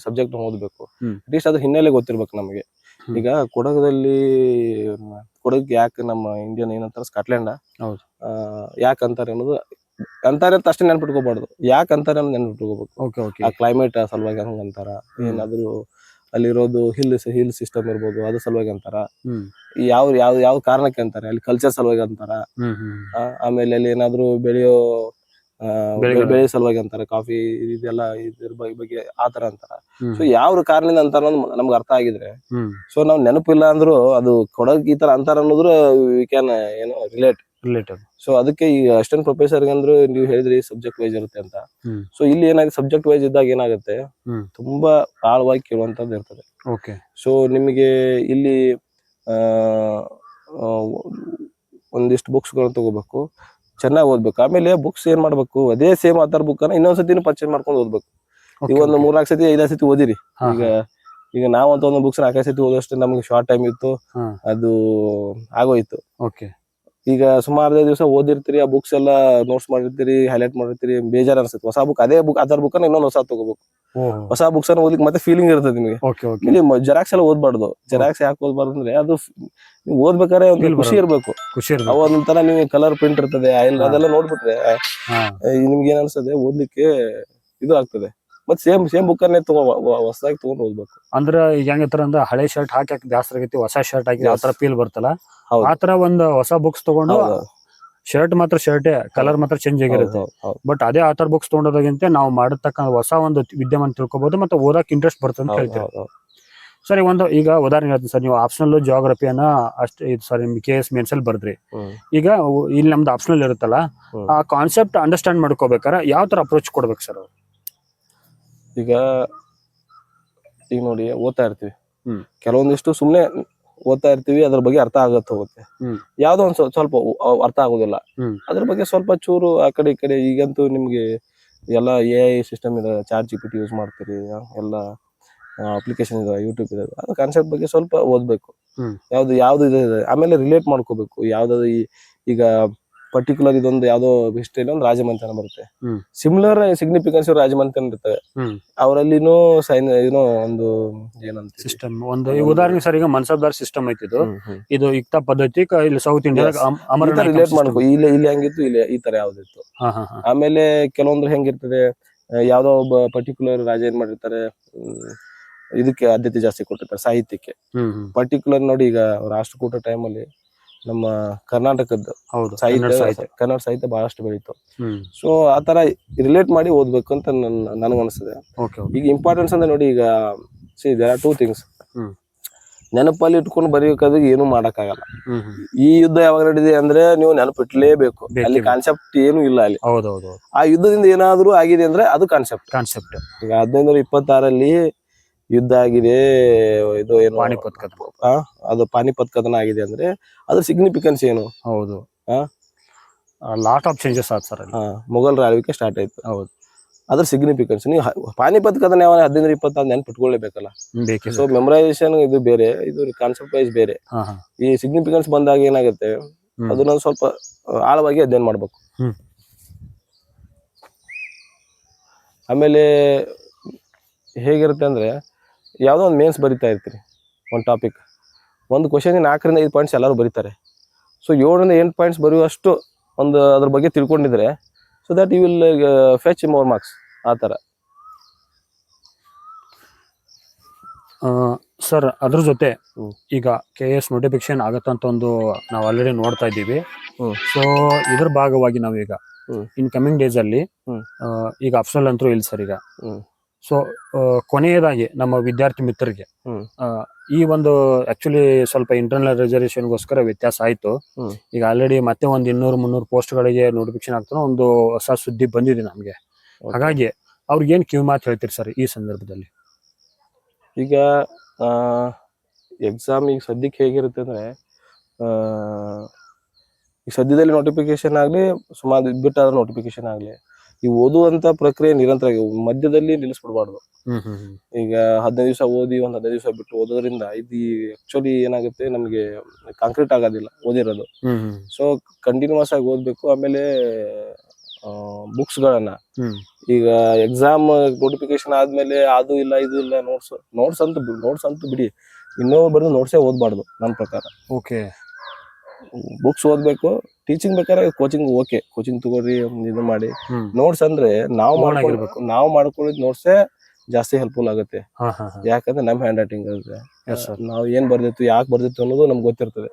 ಸಬ್ಜೆಕ್ಟ್ ಓದ್ಬೇಕು. ಅಟ್ಲೀಸ್ಟ್ ಅದ್ರ ಹಿನ್ನೆಲೆ ಗೊತ್ತಿರ್ಬೇಕು ನಮಗೆ. ಈಗ ಕೊಡಗದಲ್ಲಿ ಕೊಡಗ್ ಯಾಕೆ ನಮ್ಮ ಇಂಡಿಯನ್ ಏನಂತಾರೆ ಸ್ಕಾಟ್ಲ್ಯಾಂಡ್ ಯಾಕೆ ಅಂತಾರೆ ಅನ್ನೋದು ಅಂತಾರೆ ಅಂತ ಅಷ್ಟೇ ನೆನ್ಪಿಟ್ಕೋಬಾರ್ದು, ಯಾಕೆ ಅಂತಾರೆ ಅನ್ನೋದು ನೆನ್ಪಿಟ್ಕೋಬೇಕು. ಆ ಕ್ಲೈಮೇಟ್ ಸಲುವಾಗಿ ಹಂಗ ಅಂತಾರ, ಏನಾದ್ರು ಅಲ್ಲಿರೋದು ಹಿಲ್ ಸಿಸ್ಟಮ್ ಇರ್ಬೋದು ಅದ್ರ ಸಲುವಾಗಿ ಅಂತಾರ, ಯಾವ ಯಾವ ಯಾವ ಕಾರಣಕ್ಕೆ ಅಂತಾರೆ, ಅಲ್ಲಿ ಕಲ್ಚರ್ ಸಲುವಾಗಿ ಅಂತಾರ, ಆಮೇಲೆ ಅಲ್ಲಿ ಏನಾದ್ರು ಬೆಳೆಯೋ ಬೆಳೆ ಸಲುವಾಗಿ ಅಂತಾರೆ, ಕಾಫಿ ಇದೆಲ್ಲ ಇದ್ರ ಬಗ್ಗೆ ಆತರ ಅಂತಾರ. ಸೊ ಯಾವ ಕಾರಣದಿಂದ ಅಂತಾರ ನಮ್ಗೆ ಅರ್ಥ ಆಗಿದ್ರೆ, ಸೊ ನಾವ್ ನೆನಪಿಲ್ಲ ಅಂದ್ರು ಅದು ಕೊಡಗ್ ಈ ತರ ಅಂತಾರ ಅನ್ನೋದ್ರ ವಿ ಕ್ಯಾನ್ ಏನೋ ರಿಲೇಟೆಡ್. ಸೊ ಅದಕ್ಕೆ ಈ ಅಸಿಸ್ಟೆಂಟ್ ಪ್ರೊಫೆಸರ್ ಅಂದ್ರು ನೀವು ಹೇಳಿದ್ರಿ ಸಬ್ಜೆಕ್ಟ್ ವೈಸ್ ಇರುತ್ತೆ ಅಂತ. ಸೊ ಇಲ್ಲಿ ಏನಾಗುತ್ತೆ, ಸಬ್ಜೆಕ್ಟ್ ವೈಸ್ ಇದ್ದಾಗ ಏನಾಗುತ್ತೆ, ತುಂಬಾ ಆಳವಾಗಿ ಕೇಳುವಂತದ್ದು ಇರ್ತದೆ. ಸೊ ನಿಮಗೆ ಇಲ್ಲಿ ಒಂದಿಷ್ಟು ಬುಕ್ಸ್ ಗಳನ್ನ ತಗೋಬೇಕು, ಚೆನ್ನಾಗಿ ಓದ್ಬೇಕು. ಆಮೇಲೆ ಬುಕ್ಸ್ ಏನ್ ಮಾಡ್ಬೇಕು, ಅದೇ ಸೇಮ್ ಆತರ ಬುಕ್ ಅನ್ನ ಇನ್ನೊಂದ್ಸತಿ ಪರ್ಚೇಸ್ ಮಾಡ್ಕೊಂಡು ಓದ್ಬೇಕು. ಈಗ ಒಂದು 4-4 ಸತಿ 5 ಸತಿ ಓದಿರಿ. ಈಗ ನಾವಂತ ಒಂದು ಬುಕ್ಸ್ 4 ಸತಿ ಓದೋಷ್ಟು ನಮ್ಗೆ ಶಾರ್ಟ್ ಟೈಮ್ ಇತ್ತು, ಅದು ಆಗೋಯ್ತು. ಈಗ ಸುಮಾರು ದಿವಸ ಓದಿರ್ತೀರಿ, ಆ ಬುಕ್ಸ್ ಎಲ್ಲ ನೋಟ್ಸ್ ಮಾಡಿರ್ತೀರಿ, ಹೈಲೈಟ್ ಮಾಡಿರ್ತೀರಿ, ಬೇಜಾರ್ ಅನ್ಸುತ್ತೆ. ಹೊಸ ಬುಕ್ ಅದೇ ಬುಕ್ ಅದರ ಬುಕ್ ಇನ್ನೊಂದು ಹೊಸ ತಗೋಬೇಕು. ಹೊಸ ಬುಕ್ಸ್ ಅನ್ನ ಓದ್ಲಿಕ್ಕೆ ಮತ್ತೆ ಫೀಲಿಂಗ್ ಇರ್ತದೆ ನಿಮಗೆ. ಇಲ್ಲಿ ಜೆರಾಕ್ಸ್ ಎಲ್ಲ ಓದ್ಬಾರ್ದು. ಜೆರಾಕ್ಸ್ ಯಾಕೆ ಓದ್ಬಾರ್ದು ಅಂದ್ರೆ ಅದು ನೀವು ಓದ್ಬೇಕಾದ್ರೆ ಒಂದು ಖುಷಿ ಇರ್ಬೇಕು. ಒಂಥರ ನಿಮ್ಗೆ ಕಲರ್ ಪ್ರಿಂಟ್ ಇರ್ತದೆ, ಅದೆಲ್ಲ ನೋಡ್ಬಿಟ್ರೆ ನಿಮ್ಗೆ ಏನ್ ಅನ್ಸ್ತದೆ, ಓದ್ಲಿಕ್ಕೆ ಇದು ಆಗ್ತದೆ. ಮತ್ ಸೇಮ್ ಬುಕ್ ಅನ್ನೇ ಹೊಸದಾಗಿ ತಗೊಂಡು ಓದ್ಬೇಕು. ಅಂದ್ರೆ ಈಗ ಹೆಂಗತ್ತರ ಅಂದ್ರೆ ಹಳೆ ಶರ್ಟ್ ಹಾಕಿ ಜಾಸ್ತಿ ಆಗೈತಿ, ಹೊಸ ಶರ್ಟ್ ಹಾಕಿ ಆತರ ಫೀಲ್ ಬರ್ತಲ್ಲ, ಆತರ ಒಂದು ಹೊಸ ಬುಕ್ಸ್ ತಗೊಂಡು ಶರ್ಟ್ ಮಾತ್ರ ಶರ್ಟೇ, ಕಲರ್ ಮಾತ್ರ ಚೇಂಜ್ ಆಗಿರುತ್ತೆ. ಬಟ್ ಅದೇ ಆತರ ಬುಕ್ಸ್ ತಗೊಂಡೋದಾಗಿಂತ ನಾವು ಮಾಡತಕ್ಕ ಹೊಸ ಒಂದು ವಿದ್ಯಮಾನ ತಿಳ್ಕೊಬಹುದು, ಮತ್ತೆ ಓದಕ್ ಇಂಟ್ರೆಸ್ಟ್ ಬರ್ತದೆ ಅಂತ ಹೇಳ್ತೀವಿ. ಸರಿ, ಈಗ ಉದಾಹರಣೆ ಹೇಳ್ತೀನಿ ಸರ್. ನೀವು ಆಪ್ಷನಲ್ ಜಿಯೋಗ್ರಫಿಯನ್ನ ಸಾರಿ KS ಮೇನ್ಸ್ ಅಲ್ಲಿ ಬರ್ದ್ರಿ. ಈಗ ಇಲ್ಲಿ ನಮ್ದು ಆಪ್ಷನಲ್ ಇರುತ್ತಲ್ಲ, ಆ ಕಾನ್ಸೆಪ್ಟ್ ಅಂಡರ್ಸ್ಟ್ಯಾಂಡ್ ಮಾಡ್ಕೋಬೇಕಾರೆ ಯಾವ ತರ ಅಪ್ರೋಚ್ ಕೊಡ್ಬೇಕು ಸರ್? ಈಗ ನೋಡಿ ಓದ್ತಾ ಇರ್ತೀವಿ, ಕೆಲವೊಂದಿಷ್ಟು ಸುಮ್ನೆ ಓದ್ತಾ ಇರ್ತೀವಿ, ಅದ್ರ ಬಗ್ಗೆ ಅರ್ಥ ಹೋಗುತ್ತೆ. ಯಾವ್ದೋ ಒಂದ್ ಸ್ವಲ್ಪ ಅರ್ಥ ಆಗೋದಿಲ್ಲ, ಅದ್ರ ಬಗ್ಗೆ ಸ್ವಲ್ಪ ಚೂರು ಆ ಕಡೆ ಈ ಕಡೆ. ಈಗಂತೂ ನಿಮ್ಗೆ ಎಲ್ಲ AI ಸಿಸ್ಟಮ್ ಇದೆ, ChatGPT ಯೂಸ್ ಮಾಡ್ತೀರಿ, ಎಲ್ಲ ಅಪ್ಲಿಕೇಶನ್ ಇದೆ, ಯೂಟ್ಯೂಬ್ ಇದೆ. ಅದು ಕಾನ್ಸೆಪ್ಟ್ ಬಗ್ಗೆ ಸ್ವಲ್ಪ ಓದ್ಬೇಕು, ಯಾವ್ದು ಇದೆ. ಆಮೇಲೆ ರಿಲೇಟ್ ಮಾಡ್ಕೋಬೇಕು. ಯಾವ್ದಾದ್ರು ಈಗ ಪರ್ಟಿಕ್ಯುಲರ್ ಇದೊಂದು ಯಾವ್ದೋ ಹಿಸ್ಟ್ರಿ ಒಂದು ರಾಜಮಂಥನ ಬರುತ್ತೆ, ಸಿಮಿಲರ್ ಸಿಗ್ನಿಫಿಕೆನ್ಸ್ ರಾಜಮಂಥನ ಇರ್ತವೆ. ಅವರಲ್ಲಿನೂ ಏನೋ ಒಂದು ಏನಂತ ಸಿಸ್ಟಮ್ ಒಂದು ಉದಾಹರಣೆ ಸರ್. ಈಗ ಮನ್ಸಬ್ದಾರ್ ಸಿಸ್ಟಮ್ ಐತಿ, ಇದು ಯುಕ್ತ ಪದ್ಧತಿ ಇಲ್ಲಿ ಸೌತ್ ಇಂಡಿಯಾ ರಿಲೇಟ್ ಮಾಡ್ಕೋ. ಇಲ್ಲಿ ಹೆಂಗಿತ್ತು, ಇಲ್ಲಿ ಈ ತರ ಯಾವ್ದಿತ್ತು. ಆಮೇಲೆ ಕೆಲವೊಂದು ಹೆಂಗಿರ್ತದೆ, ಯಾವ್ದೋ ಒಬ್ಬ ಪರ್ಟಿಕ್ಯುಲರ್ ರಾಜ ಏನ್ ಮಾಡಿರ್ತಾರೆ, ಇದಕ್ಕೆ ಆದ್ಯತೆ ಜಾಸ್ತಿ ಕೊಟ್ಟಿರ್ತಾರೆ, ಸಾಹಿತ್ಯಕ್ಕೆ. ಪರ್ಟಿಕ್ಯುಲರ್ ನೋಡಿ, ಈಗ ರಾಷ್ಟ್ರಕೂಟ ಟೈಮಲ್ಲಿ ನಮ್ಮ ಕರ್ನಾಟಕದ ಕನ್ನಡ ಸಾಹಿತ್ಯ ಬಹಳಷ್ಟು ಬೆಳೀತು. ಸೊ ಆತರ ರಿಲೇಟ್ ಮಾಡಿ ಓದ್ಬೇಕು ಅಂತ ನನಗನ್ಸ್ತದೆ. ಈಗ ಇಂಪಾರ್ಟೆನ್ಸ್ ಅಂದ್ರೆ ನೋಡಿ, ಈಗ ದೇರ್ ಆರ್ 2 things. ನೆನಪಲ್ಲಿ ಇಟ್ಕೊಂಡು ಬರೀಬೇಕಾದ್ರೆ ಏನು ಮಾಡಕ್ಕಾಗಲ್ಲ. ಈ ಯುದ್ಧ ಯಾವಾಗ ನಡೆದಿದೆ ಅಂದ್ರೆ ನೀವು ನೆನಪಿಟ್ಲೇಬೇಕು, ಅಲ್ಲಿ ಕಾನ್ಸೆಪ್ಟ್ ಏನು ಇಲ್ಲ ಅಲ್ಲಿ. ಆ ಯುದ್ಧದಿಂದ ಏನಾದ್ರೂ ಆಗಿದೆ ಅಂದ್ರೆ ಅದು ಕಾನ್ಸೆಪ್ಟ್. ಈಗ 1526 ಯುದ್ಧ ಆಗಿದೆ, ಇದು ಏನು ಅದು ಪಾನಿಪತ್ ಕದನ ಆಗಿದೆ ಅಂದ್ರೆ ಅದ್ರ ಸಿಗ್ನಿಫಿಕೆನ್ಸ್ ಏನು? ಲಾಟ್ ಆಫ್ ಚೇಂಜಸ್ ಆಯ್ತು ಸರ್. ಮೊಘಲರ ಆಳ್ವಿಕೆ ಸ್ಟಾರ್ಟ್ ಆಯ್ತು. ಅದ್ರ ಸಿಗ್ನಿಫಿಕೆನ್ಸ್ ನೀವು ಪಾನಿಪತ್ ಕದನ ಯಾವ 1526 ನೆನ್ಪಿಟ್ಕೊಳ್ಳೇಬೇಕಲ್ಲ. ಸೊ ಮೆಮರೈಸೇಷನ್ ಇದು ಬೇರೆ, ಇದು ಕಾನ್ಸೆಪ್ಟ್ ವೈಸ್ ಬೇರೆ. ಈ ಸಿಗ್ನಿಫಿಕೆನ್ಸ್ ಬಂದಾಗ ಏನಾಗುತ್ತೆ, ಅದನ್ನ ಸ್ವಲ್ಪ ಆಳವಾಗಿ ಅಧ್ಯಯನ ಮಾಡ್ಬೇಕು. ಆಮೇಲೆ ಹೇಗಿರುತ್ತೆ ಅಂದ್ರೆ, ಯಾವ್ದೋ ಒಂದು ಮೇನ್ಸ್ ಬರಿತಾ ಇರ್ತೀರಿ, ಒಂದು ಟಾಪಿಕ್, ಒಂದು ಕ್ವಶನ್ 4 ರಿಂದ 5 ಪಾಯಿಂಟ್ಸ್ ಎಲ್ಲರೂ ಬರೀತಾರೆ. ಸೊ 7 ರಿಂದ 8 ಪಾಯಿಂಟ್ಸ್ ಬರೆಯುವಷ್ಟು ಒಂದು ಅದ್ರ ಬಗ್ಗೆ ತಿಳ್ಕೊಂಡಿದ್ರೆ, so that you will fetch more marks. ಆ ಥರ ಸರ್ ಅದ್ರ ಜೊತೆ ಹ್ಮ್. ಈಗ KS ನೋಟಿಫಿಕೇಶನ್ ಆಗತ್ತಂತ ಒಂದು ನಾವು ಆಲ್ರೆಡಿ ನೋಡ್ತಾ ಇದ್ದೀವಿ. ಹ್ಮ್. ಸೊ ಇದ್ರ ಭಾಗವಾಗಿ ನಾವೀಗ ಹ್ಮ್. ಇನ್ ಕಮಿಂಗ್ ಡೇಸ್ ಅಲ್ಲಿ ಹ್ಮ್. ಈಗ ಅಫ್ಸಲ್ ಅಂತೂ ಇಲ್ಲ ಸರ್ ಈಗ. ಹ್ಮ್. ಸೊ ಕೊನೆಯದಾಗಿ ನಮ್ಮ ವಿದ್ಯಾರ್ಥಿ ಮಿತ್ರರಿಗೆ ಹ್ಮ್. ಈ ಒಂದು ಆಕ್ಚುಲಿ ಸ್ವಲ್ಪ ಇಂಟರ್ನಲ್ ರಿಸರ್ವೇಶನ್ಗೋಸ್ಕರ ವ್ಯತ್ಯಾಸ ಆಯ್ತು. ಹ್ಮ್. ಈಗ ಆಲ್ರೆಡಿ ಮತ್ತೆ ಒಂದು 200-300 ಪೋಸ್ಟ್ಗಳಿಗೆ ನೋಟಿಫಿಕೇಶನ್ ಆಗ್ತಾನೆ ಒಂದು ಹೊಸ ಸುದ್ದಿ ಬಂದಿದೆ ನಮಗೆ. ಹಾಗಾಗಿ ಅವ್ರಿಗೆ ಏನ್ ಕಿವಿ ಮಾತು ಹೇಳ್ತೀರಿ ಸರ್ ಈ ಸಂದರ್ಭದಲ್ಲಿ? ಈಗ ಎಕ್ಸಾಮ್ ಈಗ ಸದ್ಯಕ್ಕೆ ಹೇಗಿರುತ್ತೆ ಅಂದ್ರೆ ಈಗ ಸದ್ಯದಲ್ಲಿ ನೋಟಿಫಿಕೇಶನ್ ಆಗಲಿ ಸುಮಾರು ಬಿಟ್ಟಾದ ನೋಟಿಫಿಕೇಶನ್ ಆಗಲಿ ಈ ಓದುವಂತ ಪ್ರಕ್ರಿಯೆ ನಿರಂತರ ಮಧ್ಯದಲ್ಲಿ ನಿಲ್ಲಿಸ್ಬಿಡ್ಬಾರ್ದು. ಈಗ 15 ದಿವಸ ಓದಿ ಒಂದ್ 15 ದಿವಸ ಬಿಟ್ಟು ಓದೋದ್ರಿಂದ ಇದು ಆಕ್ಚುಲಿ ಏನಾಗುತ್ತೆ ನಮ್ಗೆ ಕಾಂಕ್ರೀಟ್ ಆಗೋದಿಲ್ಲ ಓದಿರೋದು. ಸೊ ಕಂಟಿನ್ಯೂಸ್ ಆಗಿ ಓದ್ಬೇಕು. ಆಮೇಲೆ ಬುಕ್ಸ್ ಗಳನ್ನ ಈಗ ಎಕ್ಸಾಮ್ ನೋಟಿಫಿಕೇಶನ್ ಆದ್ಮೇಲೆ ಅದು ಇಲ್ಲ ಇದು ಇಲ್ಲ ನೋಟ್ಸ್ ಅಂತೂ ಬಿಡಿ, ಇನ್ನೊಬ್ಬ ಬರೆದು ನೋಟ್ಸೇ ಓದ್ಬಾರ್ದು ನನ್ನ ಪ್ರಕಾರ. ಓಕೆ, ಬುಕ್ಸ್ ಓದ್ಬೇಕು. ಟೀಚಿಂಗ್ ಬೇಕಾದ್ರೆ ಕೋಚಿಂಗ್ ಓಕೆ, ಕೋಚಿಂಗ್ ತಗೋರಿ ಇದು ಮಾಡಿ. ನೋಟ್ಸ್ ಅಂದ್ರೆ ನಾವು ಮಾಡ್ಕೊಂಡಿದ್ ನೋಟ್ಸೇ ಜಾಸ್ತಿ ಹೆಲ್ಪ್ಫುಲ್ ಆಗುತ್ತೆ. ಯಾಕಂದ್ರೆ ನಮ್ ಹ್ಯಾಂಡ್ ರೈಟಿಂಗ್ ಇರುತ್ತೆ. ನಾವು ಏನ್ ಬರ್ದಿತ್ತು ಯಾಕೆ ಬರ್ದಿತ್ತು ಅನ್ನೋದು ನಮ್ಗೆ ಗೊತ್ತಿರ್ತದೆ.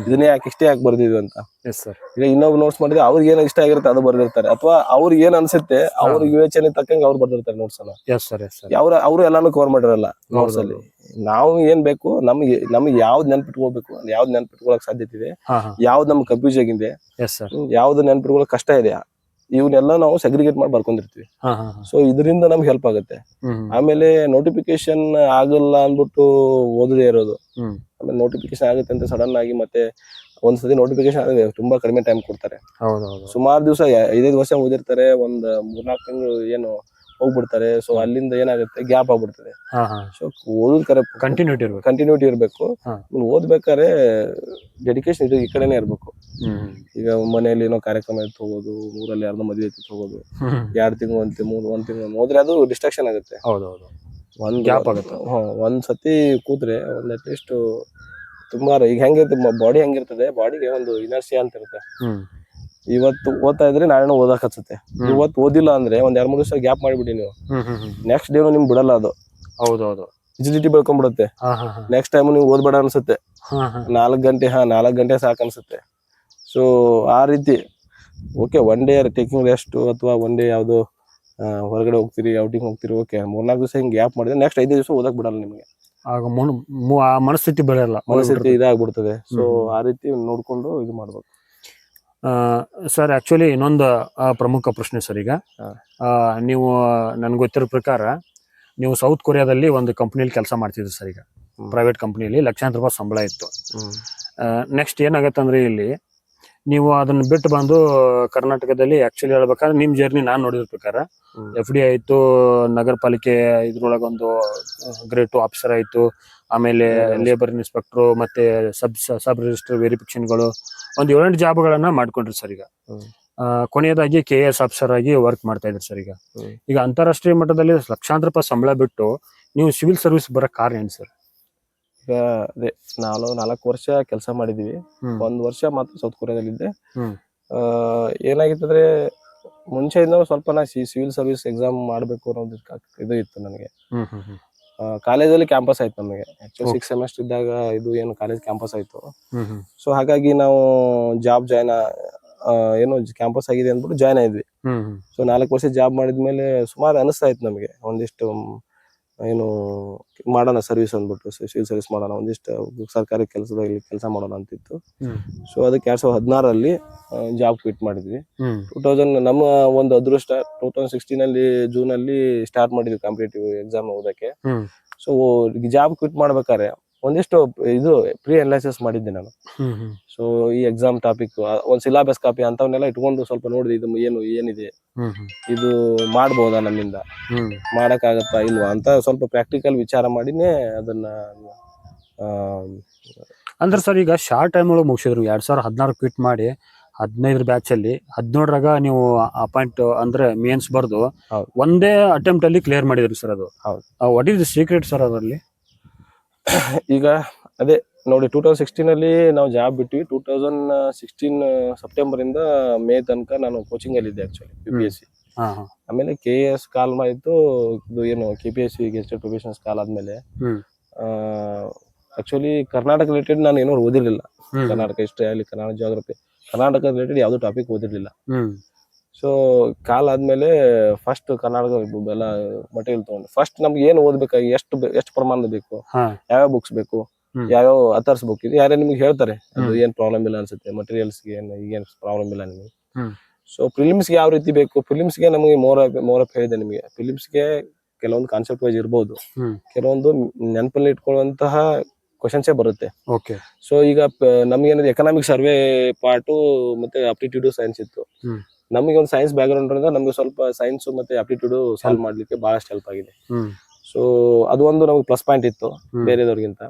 ಇದನ್ನೇ ಇಷ್ಟೇ ಯಾಕೆ ಬರ್ದಿದ್ವಿ ಅಂತ. ಈಗ ಇನ್ನೊಬ್ರು ನೋಟ್ಸ್ ಮಾಡಿದ್ರೆ ಅವ್ರಿಗೆ ಏನ್ ಇಷ್ಟ ಆಗಿರುತ್ತೆ ಅದು ಬರ್ದಿರ್ತಾರೆ, ಅಥವಾ ಅವ್ರಿಗೆ ಏನ್ ಅನ್ಸುತ್ತೆ ಅವ್ರ ವಿವೇಚನೆ ತಕ್ಕಂಗೆ ಅವ್ರು ಬರ್ದಿರ್ತಾರೆ ನೋಟ್ಸ್ ಅನ್ನ. ಅವ್ರು ಎಲ್ಲಾನು ಕವರ್ ಮಾಡಿರಲ್ಲ ನೋಟ್ಸ್ ಅಲ್ಲಿ. ನಾವು ಏನ್ ಬೇಕು ನಮ್ಗೆ ಯಾವ್ದು ನೆನ್ಪಿಟ್ಕೋಬೇಕು, ಯಾವ್ದು ನೆನ್ಪಿಟ್ಕೊಳಕ್ ಸಾಧ್ಯತೆ ಇದೆ, ಯಾವ್ದು ನಮ್ಗೆ ಕನ್ಫ್ಯೂಸ್ ಆಗಿದೆ, ಯಾವ್ದು ನೆನ್ಪಿಟ್ಕೊಳಕ್ ಕಷ್ಟ ಇದೆ, ಇವನ್ನೆಲ್ಲ ನಾವು ಸೆಗ್ರಿಗೇಟ್ ಮಾಡಿ ಬರ್ಕೊಂಡಿರ್ತೀವಿ. ಸೊ ಇದರಿಂದ ನಮ್ಗೆ ಹೆಲ್ಪ್ ಆಗುತ್ತೆ. ಆಮೇಲೆ ನೋಟಿಫಿಕೇಶನ್ ಆಗಲ್ಲ ಅನ್ಬಿಟ್ಟು ಓದದೇ ಇರೋದು. ಆಮೇಲೆ ನೋಟಿಫಿಕೇಶನ್ ಆಗುತ್ತೆ ಅಂತ ಸಡನ್ ಆಗಿ ಮತ್ತೆ ಒಂದ್ಸತಿ ನೋಟಿಫಿಕೇಶನ್ ಆದ್ರೆ ತುಂಬಾ ಕಡಿಮೆ ಟೈಮ್ ಕೊಡ್ತಾರೆ. ಸುಮಾರು ದಿವಸ 5-5 ವರ್ಷ ಓದಿರ್ತಾರೆ, ಒಂದ್ 3-4 ತಿಂಗಳು ಏನು ಹೋಗ್ಬಿಡ್ತಾರೆ. ಸೊ ಅಲ್ಲಿಂದ ಏನಾಗುತ್ತೆ ಗ್ಯಾಪ್ ಆಗ್ಬಿಡ್ತದೆ. ಸೊ ಓದೋದ್ ಕರೆಕ್ಟ್ ಕಂಟಿನ್ಯೂಟಿ ಇರ್ಬೇಕು. ಓದ್ಬೇಕಾದ್ರೆ ಡೆಡಿಕೇಶನ್ ಈ ಕಡೆನೆ ಇರ್ಬೇಕು. ಈಗ ಮನೆಯಲ್ಲಿ ಏನೋ ಕಾರ್ಯಕ್ರಮ ಇತ್ತು ಹೋಗೋದು, ಊರಲ್ಲಿ ಯಾರ್ದೋ ಮದುವೆ ಇತ್ತು ಹೋಗೋದು, 2 ತಿಂಗಳು ಒಂದ್ ತಿಂಗಳು ಹೋದ್ರೆ ಅದು ಡಿಸ್ಟ್ರಾಕ್ಷನ್ ಆಗುತ್ತೆ. ಒಂದ್ ಸತಿ ಕೂತ್ರೆ ಒಂದ್ ಅಟ್ಲೀಸ್ಟ್ ತುಂಬಾ ಈಗ ಹೆಂಗಿರುತ್ತೆ ಬಾಡಿ ಹೆಂಗಿರ್ತದೆ, ಬಾಡಿಗೆ ಒಂದು ಇನರ್ಸಿಯಾ ಅಂತ ಇರುತ್ತೆ. ಇವತ್ತು ಓದ್ತಾ ಇದ್ರೆ ನಾಳೆ ಓದಕ್ ಅನ್ಸುತ್ತೆ. ಇವತ್ತು ಓದಿಲ್ಲ ಅಂದ್ರೆ ಒಂದ್ 2-3 ದಿವಸ ಗ್ಯಾಪ್ ಮಾಡಿಬಿಡಿ ನೀವು, ನೆಕ್ಸ್ಟ್ ಡೇ ನಿಮ್ಗೆ ಬಿಡಲ್ಲ ಅದು. ವಿಜಿಲಿಟಿ ಬೆಳ್ಕೊಂಡ್ಬಿಡುತ್ತೆ. ನೆಕ್ಸ್ಟ್ ಟೈಮ್ ನೀವು ಓದ್ಬೇಡ ಅನ್ಸುತ್ತೆ. 4 ಗಂಟೆ ಸಾಕು ಅನ್ಸುತ್ತೆ. ಸೊ ಆ ರೀತಿ okay, one day taking rest ಅಥವಾ ಒನ್ ಡೇ ಯಾವ್ದೋ ಹೊರಗಡೆ ಹೋಗ್ತೀರಿ, ಔಟಿಂಗ್ ಹೋಗ್ತೀರಿ, ಓಕೆ 3-4 ದಿವಸ ಹಿಂಗೆ ಗ್ಯಾಪ್ ಮಾಡಿದ್ರೆ ನೆಕ್ಸ್ಟ್ 5 ದಿವಸ ಓದಕ್ ಬಿಡಲ್ಲ ನಿಮ್ಗೆ. ಮನಸ್ಥಿತಿ ಬೆಳೆಯಲ್ಲ, ಮನಸ್ಥಿತಿ ಇದಾಗ್ಬಿಡ್ತದೆ. ಸೊ ಆ ರೀತಿ ನೋಡ್ಕೊಂಡು ಇದು ಮಾಡ್ಬೇಕು. ಸರ್ ಆಕ್ಚುಲಿ ಇನ್ನೊಂದು ಪ್ರಮುಖ ಪ್ರಶ್ನೆ ಸರ್. ಈಗ ನೀವು ನನ್ಗೆ ಗೊತ್ತಿರೋ ಪ್ರಕಾರ ನೀವು ಸೌತ್ ಕೊರಿಯಾದಲ್ಲಿ ಒಂದು ಕಂಪ್ನಿಯಲ್ಲಿ ಕೆಲಸ ಮಾಡ್ತಿದ್ರಿ ಸರ್. ಈಗ ಪ್ರೈವೇಟ್ ಕಂಪ್ನಿಯಲ್ಲಿ ಲಕ್ಷಾಂತರ ರೂಪಾಯಿ ಸಂಬಳ ಇತ್ತು. ನೆಕ್ಸ್ಟ್ ಏನಾಗತ್ತೆ ಅಂದ್ರೆ ಇಲ್ಲಿ ನೀವು ಅದನ್ನ ಬಿಟ್ಟು ಬಂದು ಕರ್ನಾಟಕದಲ್ಲಿ ಆಕ್ಚುಲಿ ಹೇಳ್ಬೇಕಾದ್ರೆ ನಿಮ್ ಜರ್ನಿ ನಾನ್ ನೋಡಿದ ಪ್ರಕಾರ FD ಆಯ್ತು, ನಗರ ಪಾಲಿಕೆ ಇದ್ರೊಳಗೊಂದು ಗ್ರೇಡ್ 2 ಆಫೀಸರ್ ಆಯ್ತು, ಆಮೇಲೆ ಲೇಬರ್ ಇನ್ಸ್ಪೆಕ್ಟರ್, ಮತ್ತೆ ಸಬ್ ರಿಜಿಸ್ಟರ್ ವೆರಿಫಿಕೇಶನ್ಗಳು, ಒಂದು 7-8 ಜಾಬ್ಗಳನ್ನ ಮಾಡ್ಕೊಂಡ್ರಿ ಸರ್. ಈಗ ಕೊನೆಯದಾಗಿ KS ಆಫೀಸರ್ ಆಗಿ ವರ್ಕ್ ಮಾಡ್ತಾ ಇದ್ರಿ ಸರ್. ಈಗ ಅಂತಾರಾಷ್ಟ್ರೀಯ ಮಟ್ಟದಲ್ಲಿ ಲಕ್ಷಾಂತರ ರೂಪಾಯಿ ಸಂಬಳ ಬಿಟ್ಟು ನೀವು ಸಿವಿಲ್ ಸರ್ವಿಸ್ ಬರಕ್ ಕಾರಣ ಏನ್ ಸರ್? ಈಗ ಅದೇ 4 ವರ್ಷ ಕೆಲಸ ಮಾಡಿದೀವಿ. 1 ವರ್ಷ ಮಾತ್ರ ಸೌತ್ ಕೊರಿಯಾದಲ್ಲಿದ್ದೆ. ಏನಾಗಿತ್ತಂದ್ರೆ ಮುಂಚೆಯಿಂದ ಸ್ವಲ್ಪ ನಾ ಸಿವಿಲ್ ಸರ್ವಿಸ್ ಎಕ್ಸಾಮ್ ಮಾಡ್ಬೇಕು ಅನ್ನೋದು ಇದು ಇತ್ತು ನನಗೆ. ಕಾಲೇಜಲ್ಲಿ ಕ್ಯಾಂಪಸ್ ಆಯ್ತು ನಮಗೆ. ಆಕ್ಚುಲಿ 6 ಸೆಮಿಸ್ಟರ್ ಇದ್ದಾಗ ಇದು ಏನು ಕಾಲೇಜ್ ಕ್ಯಾಂಪಸ್ ಆಯ್ತು. ಸೊ ಹಾಗಾಗಿ ನಾವು ಜಾಬ್ ಏನು ಕ್ಯಾಂಪಸ್ ಆಗಿದೆ ಅಂದ್ಬಿಟ್ಟು ಜಾಯ್ನ್ ಆದ್ವಿ. ಸೊ 4 ವರ್ಷ ಜಾಬ್ ಮಾಡಿದ್ಮೇಲೆ ಸುಮಾರು ಅನಿಸ್ತಾ ಇತ್ತು ನಮಗೆ, ಒಂದಿಷ್ಟು ಏನು ಮಾಡೋಣ ಸರ್ವಿಸ್ ಅಂದ್ಬಿಟ್ಟು, ಸಿವಿಲ್ ಸರ್ವಿಸ್ ಮಾಡೋಣ, ಒಂದಿಷ್ಟು ಸರ್ಕಾರಿ ಕೆಲಸದಲ್ಲಿ ಕೆಲಸ ಮಾಡೋಣ ಅಂತಿತ್ತು. ಸೊ ಅದಕ್ಕೆ 2016 ಜಾಬ್ ಕ್ವಿಟ್ ಮಾಡಿದ್ವಿ. 2000 ನಮ್ಮ ಒಂದು ಅದೃಷ್ಟ 2016 ಜೂನ್ ಅಲ್ಲಿ ಸ್ಟಾರ್ಟ್ ಮಾಡಿದ್ವಿ ಕಾಂಪಿಟೇಟಿವ್ ಎಕ್ಸಾಮ್ ಓದಕ್ಕೆ. ಸೊ ಜಾಬ್ ಕ್ವಿಟ್ ಮಾಡ್ಬೇಕಾದ್ರೆ ಒಂದಿಷ್ಟು ಇದು ಪ್ರೀ ಅನಲೈಸಿಸ್ ಮಾಡಿದ್ದೆ ನಾನು. ಸೊ ಈ ಎಕ್ಸಾಮ್ ಟಾಪಿಕ್ ಒಂದ್ ಸಿಲಾಬಸ್ ಕಾಪಿ ಅಂತವನ್ನೆಲ್ಲ ಇಟ್ಕೊಂಡು ಸ್ವಲ್ಪ ನೋಡಿದೆ, ಇದು ಏನಿದೆ, ಇದು ಮಾಡ್ಬೋದಾ, ನಮ್ಮಿಂದ ಮಾಡಕ್ ಆಗತ್ತಾ ಇಲ್ವಾ ಅಂತ ಸ್ವಲ್ಪ ಪ್ರಾಕ್ಟಿಕಲ್ ವಿಚಾರ ಮಾಡಿನೇ ಅದನ್ನ ಅಂದ್ರೆ ಸರ್ ಈಗ ಶಾರ್ಟ್ ಟೈಮ್ ಒಳಗೆ ಮುಗಿಸಿದ್ರು. 2016 ಕ್ವಿಟ್ ಮಾಡಿ 15 ಬ್ಯಾಚ್ ಅಲ್ಲಿ 17ರಾಗ ನೀವು ಅಪಾಯಿಂಟ್ ಅಂದ್ರೆ ಮೇನ್ಸ್ ಬರ್ದು ಒಂದೇ ಅಟೆಂಪ್ಟ್ ಅಲ್ಲಿ ಕ್ಲಿಯರ್ ಮಾಡಿದ್ರಿ ಸರ್. ಅದು what is the secret sir ಅದರಲ್ಲಿ? ಈಗ ಅದೇ ನೋಡಿ, 2016 ನಾವು ಜಾಬ್ ಬಿಟ್ವಿ. 2016 ಸೆಪ್ಟೆಂಬರ್ ಇಂದ ಮೇ ತನಕ ನಾನು ಕೋಚಿಂಗ್ ಅಲ್ಲಿ ಇದ್ದೆ ಆಕ್ಚುಲಿ UPSC. ಆಮೇಲೆ KS ಕಾಲ್ ಆಯ್ತು. ಇದು ಏನು KPSC ಗೆಸ್ಟೆಡ್ ಪ್ರೊಫೆಷನಲ್ಸ್ ಕಾಲ್ ಆದ್ಮೇಲೆ ಆಕ್ಚುಲಿ ಕರ್ನಾಟಕ ರಿಲೇಟೆಡ್ ನಾನು ಏನೋ ಓದಿರ್ಲಿಲ್ಲ. ಹ್ಮ್ ಕರ್ನಾಟಕ ಹಿಸ್ಟ್ರಿ ಆಗಲಿ, ಕರ್ನಾಟಕ ಜಿಯೋಗ್ರಫಿ, ಕರ್ನಾಟಕ ರಿಲೇಟೆಡ್ ಯಾವ್ದು ಟಾಪಿಕ್ ಓದಿರ್ಲಿಲ್ಲ. ಹ್ಮ್ ಸೊ ಕಾಲ್ ಆದ್ಮೇಲೆ ಫಸ್ಟ್ ಕರ್ನಾಟಕ ಎಲ್ಲ ಮಟೀರಿಯಲ್ ತಗೊಂಡು ಫಸ್ಟ್ ನಮ್ಗೆ ಏನು ಓದ್ಬೇಕಾಗಿ ಎಷ್ಟು ಪ್ರಮಾಣದ ಬೇಕು, ಹಾ ಯಾವ್ಯಾವ ಬುಕ್ಸ್ ಬೇಕು, ಹ್ಮ್. ಯಾವ್ಯಾವ ಅಥರ್ಸ್ ಬುಕ್ ಇದೆ, ಯಾರೇ ನಿಮ್ಗೆ ಹೇಳ್ತಾರೆ ಅದು ಹ್ಮ್. ಏನ್ ಪ್ರಾಬ್ಲಮ್ ಇಲ್ಲ ಅನ್ಸುತ್ತೆ, ಮಟೀರಿಯಲ್ಸ್ಗೆ ಈಗೇನು ಪ್ರಾಬ್ಲಮ್ ಇಲ್ಲ ನಿಮಗೆ. ಹ್ಮ್. ಸೊ ಪ್ರಿಲಿಮ್ಸ್ಗೆ ಯಾವ ರೀತಿ ಬೇಕು, ಪ್ರಿಲಿಮ್ಸ್ಗೆ ನಮಗೆ ಮೋರ್ ಅಪ್ ಹೇಳಿದೆ ನಿಮಗೆ. ಪ್ರಿಲಿಮ್ಸ್ಗೆ ಕೆಲವೊಂದು ಕಾನ್ಸೆಪ್ಟ್ ವೈಸ್ ಇರ್ಬೋದು, ಹ್ಮ್. ಕೆಲವೊಂದು ನೆನಪಲ್ಲಿ ಇಟ್ಕೊಳ್ಳುವಂತಹ ಕ್ವಶನ್ಸೇ ಬರುತ್ತೆ. ಓಕೆ. ಸೊ ಈಗ ನಮ್ಗೇನಿದೆ ಎಕನಾಮಿಕ್ ಸರ್ವೆ ಪಾರ್ಟು ಮತ್ತೆ ಅಪ್ಟಿಟ್ಯೂಡ್ ಸೈನ್ಸ್ ಇತ್ತು. ಹ್ಮ್. ನಮಗೆ ಒಂದು ಸೈನ್ಸ್ ಬ್ಯಾಕ್ ಗ್ರೌಂಡ್ ಇಂದ ನಮ್ಗೆ ಸ್ವಲ್ಪ ಸೈನ್ಸ್ ಮತ್ತೆ ಅಪ್ಟಿಟ್ಯೂಡ್ ಸಾಲ್ವ್ ಮಾಡ್ಲಿಕ್ಕೆ ಬಹಳಷ್ಟು ಹೆಲ್ಪ್ ಆಗಿದೆ. ಹ್ಮ್. ಸೊ ಅದು ಒಂದು ನಮಗೆ ಪ್ಲಸ್ ಪಾಯಿಂಟ್ ಇತ್ತು ಹ್ಮ್. ಬೇರೆದವ್ರಿಗಿಂತ.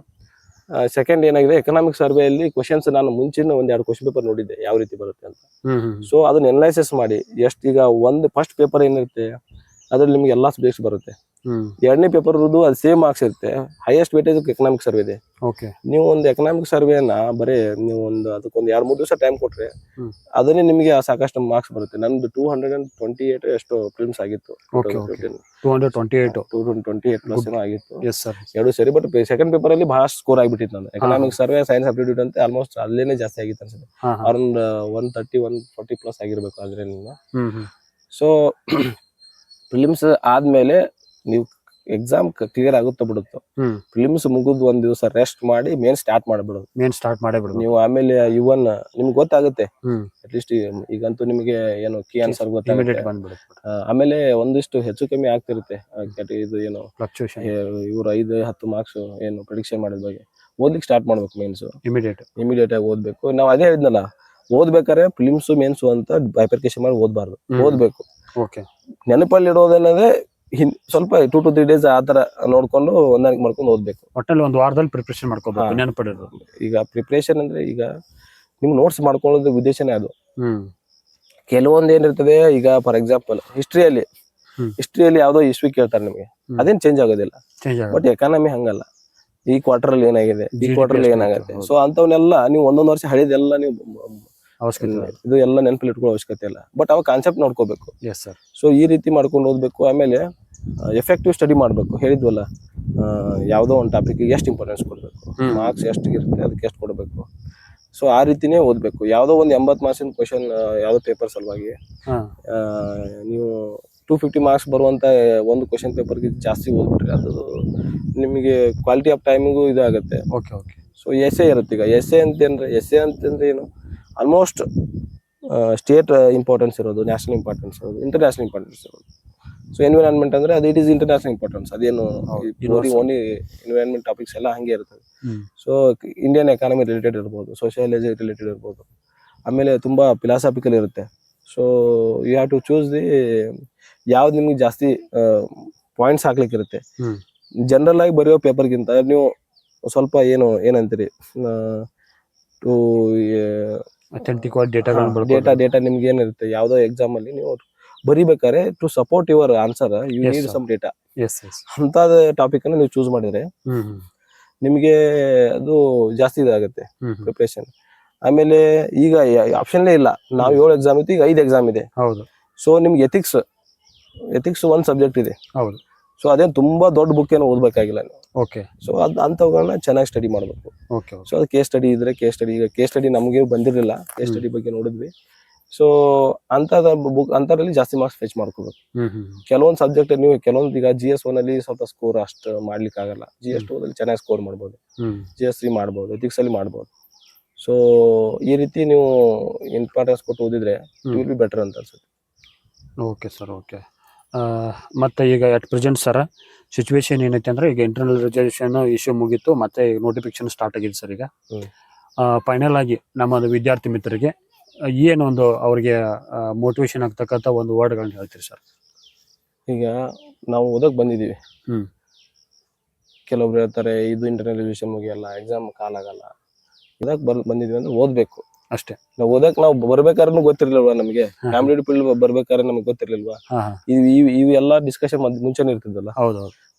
ಸೆಕೆಂಡ್ ಏನಾಗಿದೆ, ಎಕನಾಮಿಕ್ ಸರ್ವೆಯಲ್ಲಿ ಕ್ವಶನ್ಸ್ ನಾನು ಮುಂಚಿನ ಒಂದೆರಡು ಕ್ವಶನ್ ಪೇಪರ್ ನೋಡಿದ್ದೆ ಯಾವ ರೀತಿ ಬರುತ್ತೆ ಅಂತ. ಹ್ಮ್. ಹ್ಮ್. ಸೊ ಅದನ್ನ ಎನಲೈಸಿಸ್ ಮಾಡಿ ಈಗ ಒಂದು ಫಸ್ಟ್ ಪೇಪರ್ ಏನಿರುತ್ತೆ ಅದ್ರಲ್ಲಿ ನಿಮ್ಗೆ ಎಲ್ಲಾ ಸಬ್ಜೆಕ್ಟ್ಸ್ ಬರುತ್ತೆ. ಹ್ಮ್. ಎರಡನೇ ಪೇಪರ್ ಅದು ಸೇಮ್ ಮಾರ್ಕ್ಸ್ ಇರುತ್ತೆ. ಹೈಯೆಸ್ಟ್ ವೇಟೇಜ್ ಎಕನಾಮಿಕ್ ಸರ್ವೆ ಇದೆ. ಓಕೆ. ನೀವು ಒಂದು ಎಕನಾಮಿಕ್ ಸರ್ವೆನ ಬರೀ ನೀವು ಅದಕ್ಕೊಂದು 2-3 ದಿವಸ ಟೈಮ್ ಕೊಟ್ರೆ ಹ್ಮ್. ಅದನ್ನೇ ನಿಮಗೆ ಸಾಕಷ್ಟು ಮಾರ್ಕ್ಸ್ ಬರುತ್ತೆ. ನಂದು 228 ಎಷ್ಟು ಪ್ರಿಲಿಮ್ಸ್ ಆಗಿತ್ತು. ಓಕೆ. 228. 228 ಪ್ಲಸ್ ಏನೋ ಆಗಿತ್ತು ಎಸ್ ಸರ್. ಎರಡು ಸರಿ. ಬಟ್ ಸೆಕೆಂಡ್ ಪೇಪರ್ ಅಲ್ಲಿ ಬಹಳ ಸ್ಕೋರ್ ಆಗಿಬಿಟ್ಟಿತ್ತು ನಾನು. ಎಕನಾಮಿಕ್ ಸರ್ವೆ, ಸೈನ್ಸ್ ಅಪ್ಟಿಟ್ಯೂಡ್ ಅಂತ ಆಲ್ಮೋಸ್ಟ್ ಅಲ್ಲೇನೆ ಜಾಸ್ತಿ ಆಗಿತ್ತು ಅನ್ಸುತ್ತೆ. ಅರೌಂಡ್ 130-140 ಪ್ಲಸ್ ಆಗಿರ್ಬೇಕು ಅದ್ರಲ್ಲಿ. ಸೊ ಪ್ರಿಲಿಮ್ಸ್ ಆದ್ಮೇಲೆ ನೀವು ಎಕ್ಸಾಮ್ ಕ್ಲಿಯರ್ ಆಗುತ್ತಾ ಬಿಡುತ್ತೋ, ಪ್ರಿಲಿಮ್ಸ್ ಮುಗಿದ್ ಒಂದ್ ದಿವಸ ರೆಸ್ಟ್ ಮಾಡಿ ಮೇನ್ ಸ್ಟಾರ್ಟ್ ಮಾಡ್ಬಿಡೋದು. ನೀವು ಆಮೇಲೆ ಇವನ್ ನಿಮ್ಗೆ ಗೊತ್ತಾಗುತ್ತೆ ಅಟ್ಲೀಸ್ಟ್ ಈಗಂತೂ ನಿಮಗೆ ಏನು ಕೀ ಆನ್ಸರ್ ಗೊತ್ತಾಗುತ್ತೆ. ಆಮೇಲೆ ಒಂದಿಷ್ಟು ಹೆಚ್ಚು ಕಮ್ಮಿ ಆಗ್ತಿರುತ್ತೆ. ಇದು ಏನು ಇವ್ರು 5-10 ಮಾರ್ಕ್ಸ್ ಏನು ಪ್ರಿಡಿಕ್ಷನ್ ಮಾಡಿದ ಬಗ್ಗೆ ಓದ್ಲಿಕ್ಕೆ ಸ್ಟಾರ್ಟ್ ಮಾಡ್ಬೇಕು. ಮೇನ್ಸ್ ಇಮಿಡಿಯೇಟ್ ಆಗಿ ಓದ್ಬೇಕು. ನಾವ್ ಅದೇ ಹೇಳಿದ್ನಲ್ಲ, ಓದ್ಬೇಕಾದ್ರೆ ಪ್ರಿಲಿಮ್ಸ್ ಮೇನ್ಸ್ ಅಂತ ಬೈಫರ್ಕೇಶನ್ ಮಾಡಿ ಓದ್ಬಾರ್ದು, ಓದ್ಬೇಕು. ನೆನಪಲ್ಲಿ ಇಡೋದೇನಂದ್ರೆ ಸ್ವಲ್ಪ 2 to 3 days ಆತರ ನೋಡ್ಕೊಂಡು ಹೊಂದಾಣಿಕೆ ಮಾಡ್ಕೊಂಡು ಓದ್ಬೇಕು. ಒಟ್ಟಲ್ಲಿ ಒಂದು ವಾರದಲ್ಲಿ ಪ್ರಿಪರೇಷನ್ ಮಾಡ್ಕೋಬೇಕು. ನೆನಪಿಡೋದು. ಈಗ ಪ್ರಿಪರೇಷನ್ ಅಂದ್ರೆ ಈಗ ನಿಮ್ ನೋಟ್ಸ್ ಮಾಡ್ಕೊಳ್ಳೋದು ಉದ್ದೇಶನೇ ಅದು. ಕೆಲವೊಂದ್ ಏನಿರ್ತದೆ, ಈಗ ಫಾರ್ ಎಕ್ಸಾಂಪಲ್ ಹಿಸ್ಟ್ರಿಯಲ್ಲಿ ಯಾವ್ದೋ ಇಸ್ವಿ ಕೇಳ್ತಾರೆ ನಿಮಗೆ, ಅದೇನ್ ಚೇಂಜ್ ಆಗೋದಿಲ್ಲ. ಬಟ್ ಎಕಾನಮಿ ಹಂಗಲ್ಲ. ಈ ಕ್ವಾರ್ಟರ್ ಅಲ್ಲಿ ಏನಾಗಿದೆ, ಈ ಕ್ವಾರ್ಟರ್ ಅಲ್ಲಿ ಏನಾಗುತ್ತೆ. ಸೊ ಅಂತವನ್ನೆಲ್ಲ ನೀವು ಒಂದೊಂದ್ ವರ್ಷ ಹಳಿದೆಲ್ಲ ನೀವು ಇದು ಎಲ್ಲ ನೆನಪಲ್ಲಿ ಇಟ್ಕೊಳ್ಳೋ ಅವಶ್ಯಕತೆ ಇಲ್ಲ. ಬಟ್ ಅವಾಗ ಕಾನ್ಸೆಪ್ಟ್ ನೋಡ್ಕೋಬೇಕು. ಸೊ ಈ ರೀತಿ ಮಾಡ್ಕೊಂಡು ಓದ್ಬೇಕು. ಆಮೇಲೆ ಎಫೆಕ್ಟಿವ್ ಸ್ಟಡಿ ಮಾಡ್ಬೇಕು. ಹೇಳಿದ್ವಲ್ಲ, ಯಾವ್ದೋ ಒಂದು ಟಾಪಿಕ್ ಎಷ್ಟು ಇಂಪಾರ್ಟೆನ್ಸ್ ಕೊಡ್ಬೇಕು, ಮಾರ್ಕ್ಸ್ ಎಷ್ಟು ಇರುತ್ತೆ ಅದಕ್ಕೆ ಎಷ್ಟು ಕೊಡ್ಬೇಕು. ಸೊ ಆ ರೀತಿನೇ ಓದ್ಬೇಕು. ಯಾವ್ದೋ ಒಂದು 80 ಮಾರ್ಕ್ಸಿನ ಕ್ವಶನ್ ಯಾವ್ದೋ ಪೇಪರ್ ಸಲುವಾಗಿ ನೀವು 250 ಮಾರ್ಕ್ಸ್ ಬರುವಂತ ಒಂದು ಕ್ವಶನ್ ಪೇಪರ್ಗೆ ಜಾಸ್ತಿ ಓದ್ಬಿಟ್ರಿ, ಅದು ನಿಮಗೆ ಕ್ವಾಲಿಟಿ ಆಫ್ ಟೈಮಿಗೂ ಇದಾಗುತ್ತೆ. ಸೊ ಎಸ್ಸೆ ಇರುತ್ತೆ. ಈಗ ಎಸ್ಸೆ ಅಂತಂದ್ರೆ ಏನು, ಆಲ್ಮೋಸ್ಟ್ ಸ್ಟೇಟ್ ಇಂಪಾರ್ಟೆನ್ಸ್ ಇರೋದು, ನ್ಯಾಷನಲ್ ಇಂಪಾರ್ಟೆನ್ಸ್ ಇರೋದು, ಇಂಟರ್ನ್ಯಾಷನಲ್ ಇಂಪಾರ್ಟೆನ್ಸ್ ಇರೋದು. ಸೊ ಎನ್ವಿರಾನ್ಮೆಂಟ್ ಅಂದ್ರೆ ಅದು ಇಟ್ ಈಸ್ ಇಂಟರ್ನ್ಯಾಷನಲ್ ಇಂಪಾರ್ಟೆನ್ಸ್. ಅದೇನು ಓನ್ಲಿ ಎನ್ವಿರಾನ್ಮೆಂಟ್ ಟಾಪಿಕ್ಸ್ ಎಲ್ಲ ಹಂಗೆ ಇರ್ತದೆ. ಸೊ ಇಂಡಿಯನ್ ಎಕಾನಮಿ ರಿಲೇಟೆಡ್ ಇರ್ಬೋದು, ಸೋಷಿಯಾಲಜಿ ರಿಲೇಟೆಡ್ ಇರ್ಬೋದು, ಆಮೇಲೆ ತುಂಬಾ ಫಿಲಾಸಾಫಿಕಲ್ ಇರುತ್ತೆ. So you have to choose ಯಾವ್ದು ನಿಮ್ಗೆ ಜಾಸ್ತಿ ಪಾಯಿಂಟ್ಸ್ ಹಾಕ್ಲಿಕ್ಕೆ ಇರುತ್ತೆ. ಜನರಲ್ ಆಗಿ ಬರೆಯೋ ಪೇಪರ್ಗಿಂತ ನೀವು ಸ್ವಲ್ಪ ಏನಂತೀರಿ ಡೇಟಾ ನಿಮ್ಗೆ ಏನಿರುತ್ತೆ, ಯಾವ್ದೋ ಎಕ್ಸಾಮ್ ಅಲ್ಲಿ ನೀವು ಬರಿಬೇಕಾದ್ರೆ to support your answer you need some data. ಅಂತ ಟಾಪಿಕ್ ಅನ್ನು ನೀವು ಚೂಸ್ ಮಾಡಿದ್ರೆ ನಿಮಗೆ ಅದು ಜಾಸ್ತಿ ಇದಾಗುತ್ತೆ ಪ್ರಿಪರೇಷನ್. ಆಮೇಲೆ ಈಗ ಆಪ್ಷನ್ಲೇ ಇಲ್ಲ, ನಾವು 7 ಎಕ್ಸಾಮ್ ಇತ್ತು, ಈಗ 5 ಎಕ್ಸಾಮ್ ಇದೆ. ಸೊ ನಿಮ್ಗೆ ಎಥಿಕ್ಸ್ ಒಂದ್ ಸಬ್ಜೆಕ್ಟ್ ಇದೆ. ಸೊ ಅದೇನ್ ತುಂಬಾ ದೊಡ್ಡ ಬುಕ್ ಏನೋ ಓದ್ಬೇಕಾಗಿಲ್ಲ ನೀವು. ಸೊ ಅಂತವುಗಳನ್ನ ಚೆನ್ನಾಗಿ ಸ್ಟಡಿ ಮಾಡ್ಬೇಕು. ಸೊ ಅದು ಕೇಸ್ ಸ್ಟಡಿ ಇದ್ರೆ ಈಗ ಕೇಸ್ ಸ್ಟಡಿ ನಮ್ಗೆ ಬಂದಿರಲಿಲ್ಲ, ಕೇಸ್ ಸ್ಟಡಿ ಬಗ್ಗೆ ನೋಡಿದ್ವಿ. ಸೊ ಅಂತದ್ರಲ್ಲಿ ಜಾಸ್ತಿ ಮಾರ್ಕ್ಸ್ ಫೆಚ್ ಮಾಡ್ಕೋಬೇಕು. ಕೆಲವೊಂದು ಸಬ್ಜೆಕ್ಟ್ ನೀವು ಈಗ GS1 ಅಲ್ಲಿ ಸ್ವಲ್ಪ ಸ್ಕೋರ್ ಅಷ್ಟು ಮಾಡ್ಲಿಕ್ಕೆ ಆಗಲ್ಲ. GS2 ಅಲ್ಲಿ ಚೆನ್ನಾಗಿ ಸ್ಕೋರ್ ಮಾಡ್ಬೋದು, GS3 ಮಾಡ್ಬೋದು, ಎಥಿಕ್ಸ್ ಅಲ್ಲಿ ಮಾಡ್ಬೋದು. ಸೊ ಈ ರೀತಿ ನೀವು ಇಂಪಾರ್ಟೆನ್ಸ್ ಕೊಟ್ಟು ಓದಿದ್ರೆ ಇಟ್ ವಿಲ್ ಬಿ ಬೆಟರ್ ಅಂತ ಅನ್ಸುತ್ತೆ. Okay sir. ಮತ್ತೆ ಈಗ ಅಟ್ ಪ್ರೆಸೆಂಟ್ ಸರ್ ಸಿಚುವೇಶನ್ ಏನೈತೆ ಅಂದ್ರೆ, ಈಗ ಇಂಟರ್ನಲ್ ರಿಸರ್ವೇಷನ್ ಇಶ್ಯೂ ಮುಗೀತು, ಮತ್ತೆ ನೋಟಿಫಿಕೇಶನ್ ಸ್ಟಾರ್ಟ್ ಆಗಿದೆ ಸರ್. ಈಗ ಫೈನಲ್ ಆಗಿ ನಮ್ಮ ವಿದ್ಯಾರ್ಥಿ ಮಿತ್ರರಿಗೆ ಏನೊಂದು ಅವ್ರಿಗೆ ಮೋಟಿವೇಶನ್ ಆಗ್ತಕ್ಕಂಥ ಒಂದು ವರ್ಡ್ಗಳನ್ನ ಹೇಳ್ತೀರಿ ಸರ್? ಈಗ ನಾವು ಓದಕ್ ಬಂದಿದೀವಿ, ಕೆಲವೊಬ್ರು ಹೇಳ್ತಾರೆ ಇದು ಇಂಟರ್ನಲ್ ರಿಸರ್ವೇಷನ್ ಮುಗಿಯಲ್ಲ, ಎಕ್ಸಾಮ್ ಕಾಲ್ ಆಗಲ್ಲ. ಇದಕ್ ಬಂದಿದ್ವಿ ಅಂದ್ರೆ ಓದ್ಬೇಕು ಅಷ್ಟೇ. ನಾವು ಬರ್ಬೇಕಾದ್ರೂ ಗೊತ್ತಿರ್ಲಿಲ್ವಾ ನಮಗೆ, ಕಾಂಪಿಟೇಟಿವ್ ಫೀಲ್ಡ್ ಬರ್ಬೇಕಾದ್ರೆ ನಮ್ಗೆ ಗೊತ್ತಿರ್ಲಿಲ್ವಾ? ಇವು ಎಲ್ಲಾ ಡಿಸ್ಕಷನ್ ಮುಂಚೆನೆ ಇರ್ತಿದ್ದಲ್ಲ.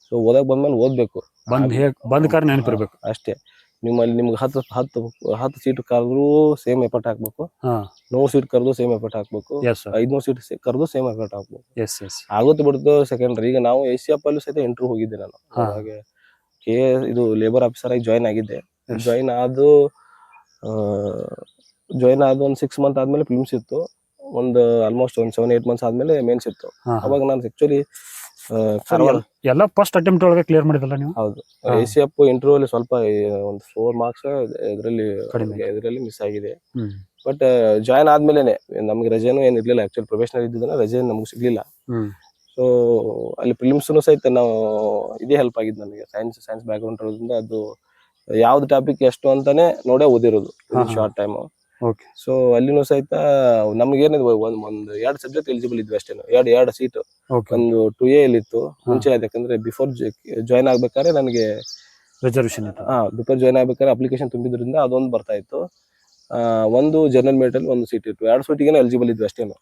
ಸೊ ಓದಕ್ ಬಂದ್ಮೇಲೆ ಓದ್ಬೇಕು, ಬಂದ್ ಕಾರಣ ನೆನಪಿರ್ಬೇಕು ಅಷ್ಟೇ. ನಿಮ್ಗೆ 10 ಸೀಟ್ ಕರೆದ್ರು ಸೇಮ್ ಎಫರ್ಟ್ ಹಾಕ್ಬೇಕು, 100 ಸೀಟ್ ಕರೆದು ಸೇಮ್ ಎಫರ್ಟ್ ಹಾಕ್ಬೇಕು, 500 ಸೀಟ್ ಕರೆದು ಸೇಮ್ ಎಫರ್ಟ್ ಹಾಕ್ಬೇಕು. ಆಗುತ್ತೆ ಬಿಡ್ತು ಸೆಕೆಂಡ್ರಿ. ಈಗ ನಾವು ACF ಅಲ್ಲೂ ಸಹಿತ ಇಂಟರ್ವ್ಯೂ ಹೋಗಿದ್ದೆ ನಾನು. ಹಾಗೆ ಇದು ಲೇಬರ್ ಆಫೀಸರ್ ಆಗಿ ಜಾಯ್ನ್ ಆಗಿದ್ದೆ. Yes. ಜಾಯ್ನ್ ಆದ ಒಂದು 6 ಮಂತ್ ಆದ್ಮೇಲೆ ಫಿಲ್ಮ್ಸ್ ಇತ್ತು. ಒಂದು ಆಲ್ಮೋಸ್ಟ್ ಒಂದು 7-8 ಮಂತ್ಸ್ ಆದ್ಮೇಲೆ ಮೇನ್ಸ್ ಇತ್ತು. ಅವಾಗ ನಾನು ಆಕ್ಚುಲಿ ಎಲ್ಲ ಫಸ್ಟ್ ಅಟೆಂಪ್ಟ್ ಒಳಗೆ ಕ್ಲಿಯರ್ ಮಾಡಿದಲ್ಲ ನೀವು? ಹೌದು. ACF ಇಂಟರ್ವ್ಯೂ ಅಲ್ಲಿ ಸ್ವಲ್ಪ ಒಂದು 4 ಮಾರ್ಕ್ಸ್ ಇದರಲ್ಲಿ ಮಿಸ್ ಆಗಿದೆ. ಬಟ್ ಜಾಯ್ನ್ ಆದ್ಮೇಲೆನೆ ನಮ್ಗೆ ರಜೆನೂ ಏನ್ ಇರ್ಲಿಲ್ಲ. ಆಕ್ಚುಲಿ ಪ್ರೊಫೆಷನಲ್ ಇದ್ದಿದ್ದನ್ನ ರಜೆ ನಮ್ಗೆ ಸಿಗ್ಲಿಲ್ಲ. ಸೊ ಅಲ್ಲಿ ಫಿಲ್ಮ್ಸ್ನು ಸಹಿತ ನಾವು ಇದೇ ಹೆಲ್ಪ್ ಆಗಿದ್ದು ನನಗೆ. ಸೈನ್ಸ್ ಬ್ಯಾಕ್ ಗ್ರೌಂಡ್ ಇರೋದ್ರಿಂದ ಅದು ಯಾವ್ದು ಟಾಪಿಕ್ ಎಷ್ಟು ಅಂತಾನೆ ನೋಡೇ ಓದಿರೋದು ಶಾರ್ಟ್ ಟೈಮ್. ಸೊ ಅಲ್ಲಿನೂ ಸಹಿತ ನಮ್ಗೇನಿದೆ ಒಂದು 2 ಸಬ್ಜೆಕ್ಟ್ ಎಲಿಜಿಬಲ್ ಇದ್ವಿ ಅಷ್ಟೇ. ಎರಡು ಸೀಟ್. ಒಂದು 2A ಅಲ್ಲಿ ಇತ್ತು ಮುಂಚೆ. ಯಾಕಂದ್ರೆ ಬಿಫೋರ್ ಜಾಯ್ನ್ ಆಗ್ಬೇಕಾದ್ರೆ ನನಗೆ ರಿಸರ್ವೇಶನ್ ಇತ್ತು. ಬಿಫೋರ್ ಜಾಯ್ನ್ ಆಗ್ಬೇಕಾದ್ರೆ ಅಪ್ಲಿಕೇಶನ್ ತುಂಬಿದ್ರಿಂದ ಅದೊಂದು ಬರ್ತಾ ಇತ್ತು. ಒಂದು ಜನರಲ್ ಮೆರಿಟ್ ಅಲ್ಲಿ ಒಂದು ಸೀಟ್ ಇತ್ತು. 2 ಸೀಟಿಗೆ ಎಲಿಜಿಬಲ್ ಇದ್ವಿ ಅಷ್ಟೇನು.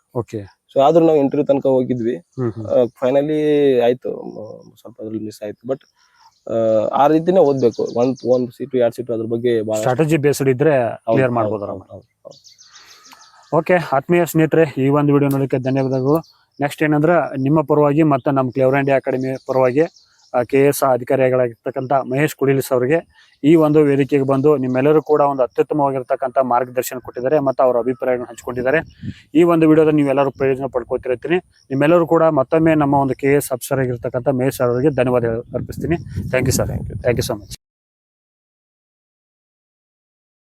ಸೊ ಆದ್ರೂ ನಾವು ಇಂಟರ್ವ್ಯೂ ತನಕ ಹೋಗಿದ್ವಿ. ಫೈನಲಿ ಆಯ್ತು, ಸ್ವಲ್ಪ ಅದ್ರಲ್ಲಿ ಮಿಸ್ ಆಯ್ತು. ಬಟ್ ಆ ರೀತಿನೇ ಓದ್ಬೇಕು. ಒಂದು ಸೀಟು 2 ಸೀಟು ಅದ್ರ ಬಗ್ಗೆ ಸ್ಟ್ರಾಟಜಿ ಬೇಸ್ಡ್ ಇದ್ರೆ ಕ್ಲಿಯರ್ ಮಾಡಬಹುದು. ಓಕೆ, ಆತ್ಮೀಯ ಸ್ನೇಹಿತರೆ, ಈ ಒಂದು ವಿಡಿಯೋ ನೋಡೋಕೆ ಧನ್ಯವಾದಗಳು. ನೆಕ್ಸ್ಟ್ ಏನಂದ್ರೆ ನಿಮ್ಮ ಪರವಾಗಿ ಮತ್ತು ನಮ್ಮ ಕ್ಲೇವರ್ ಇಂಡಿಯಾ ಅಕಾಡೆಮಿ ಪರವಾಗಿ KS ಅಧಿಕಾರಿಗಳಾಗಿರ್ತಕ್ಕಂಥ ಮಹೇಶ್ ಕುಡಿಲಿಸ್ ಅವರಿಗೆ ಈ ಒಂದು ವೇದಿಕೆಗೆ ಬಂದು ನಿಮ್ಮೆಲ್ಲರೂ ಕೂಡ ಒಂದು ಅತ್ಯುತ್ತಮವಾಗಿರ್ತಕ್ಕಂಥ ಮಾರ್ಗದರ್ಶನ ಕೊಟ್ಟಿದ್ದಾರೆ ಮತ್ತು ಅವರ ಅಭಿಪ್ರಾಯಗಳನ್ನು ಹಂಚಿಕೊಂಡಿದ್ದಾರೆ. ಈ ಒಂದು ವಿಡಿಯೋದಲ್ಲಿ ನೀವೆಲ್ಲರೂ ಪ್ರಯೋಜನ ಪಡ್ಕೊತಿರ್ತೀನಿ. ನಿಮ್ಮೆಲ್ಲರೂ ಕೂಡ ಮತ್ತೊಮ್ಮೆ ನಮ್ಮ ಒಂದು KS ಅಫ್ಸರ್ ಆಗಿರ್ತಕ್ಕಂಥ ಮಹೇಶ್ ಅವರಿಗೆ ಧನ್ಯವಾದ ಅರ್ಪಿಸ್ತೀನಿ. Thank you sir. Thank you so much.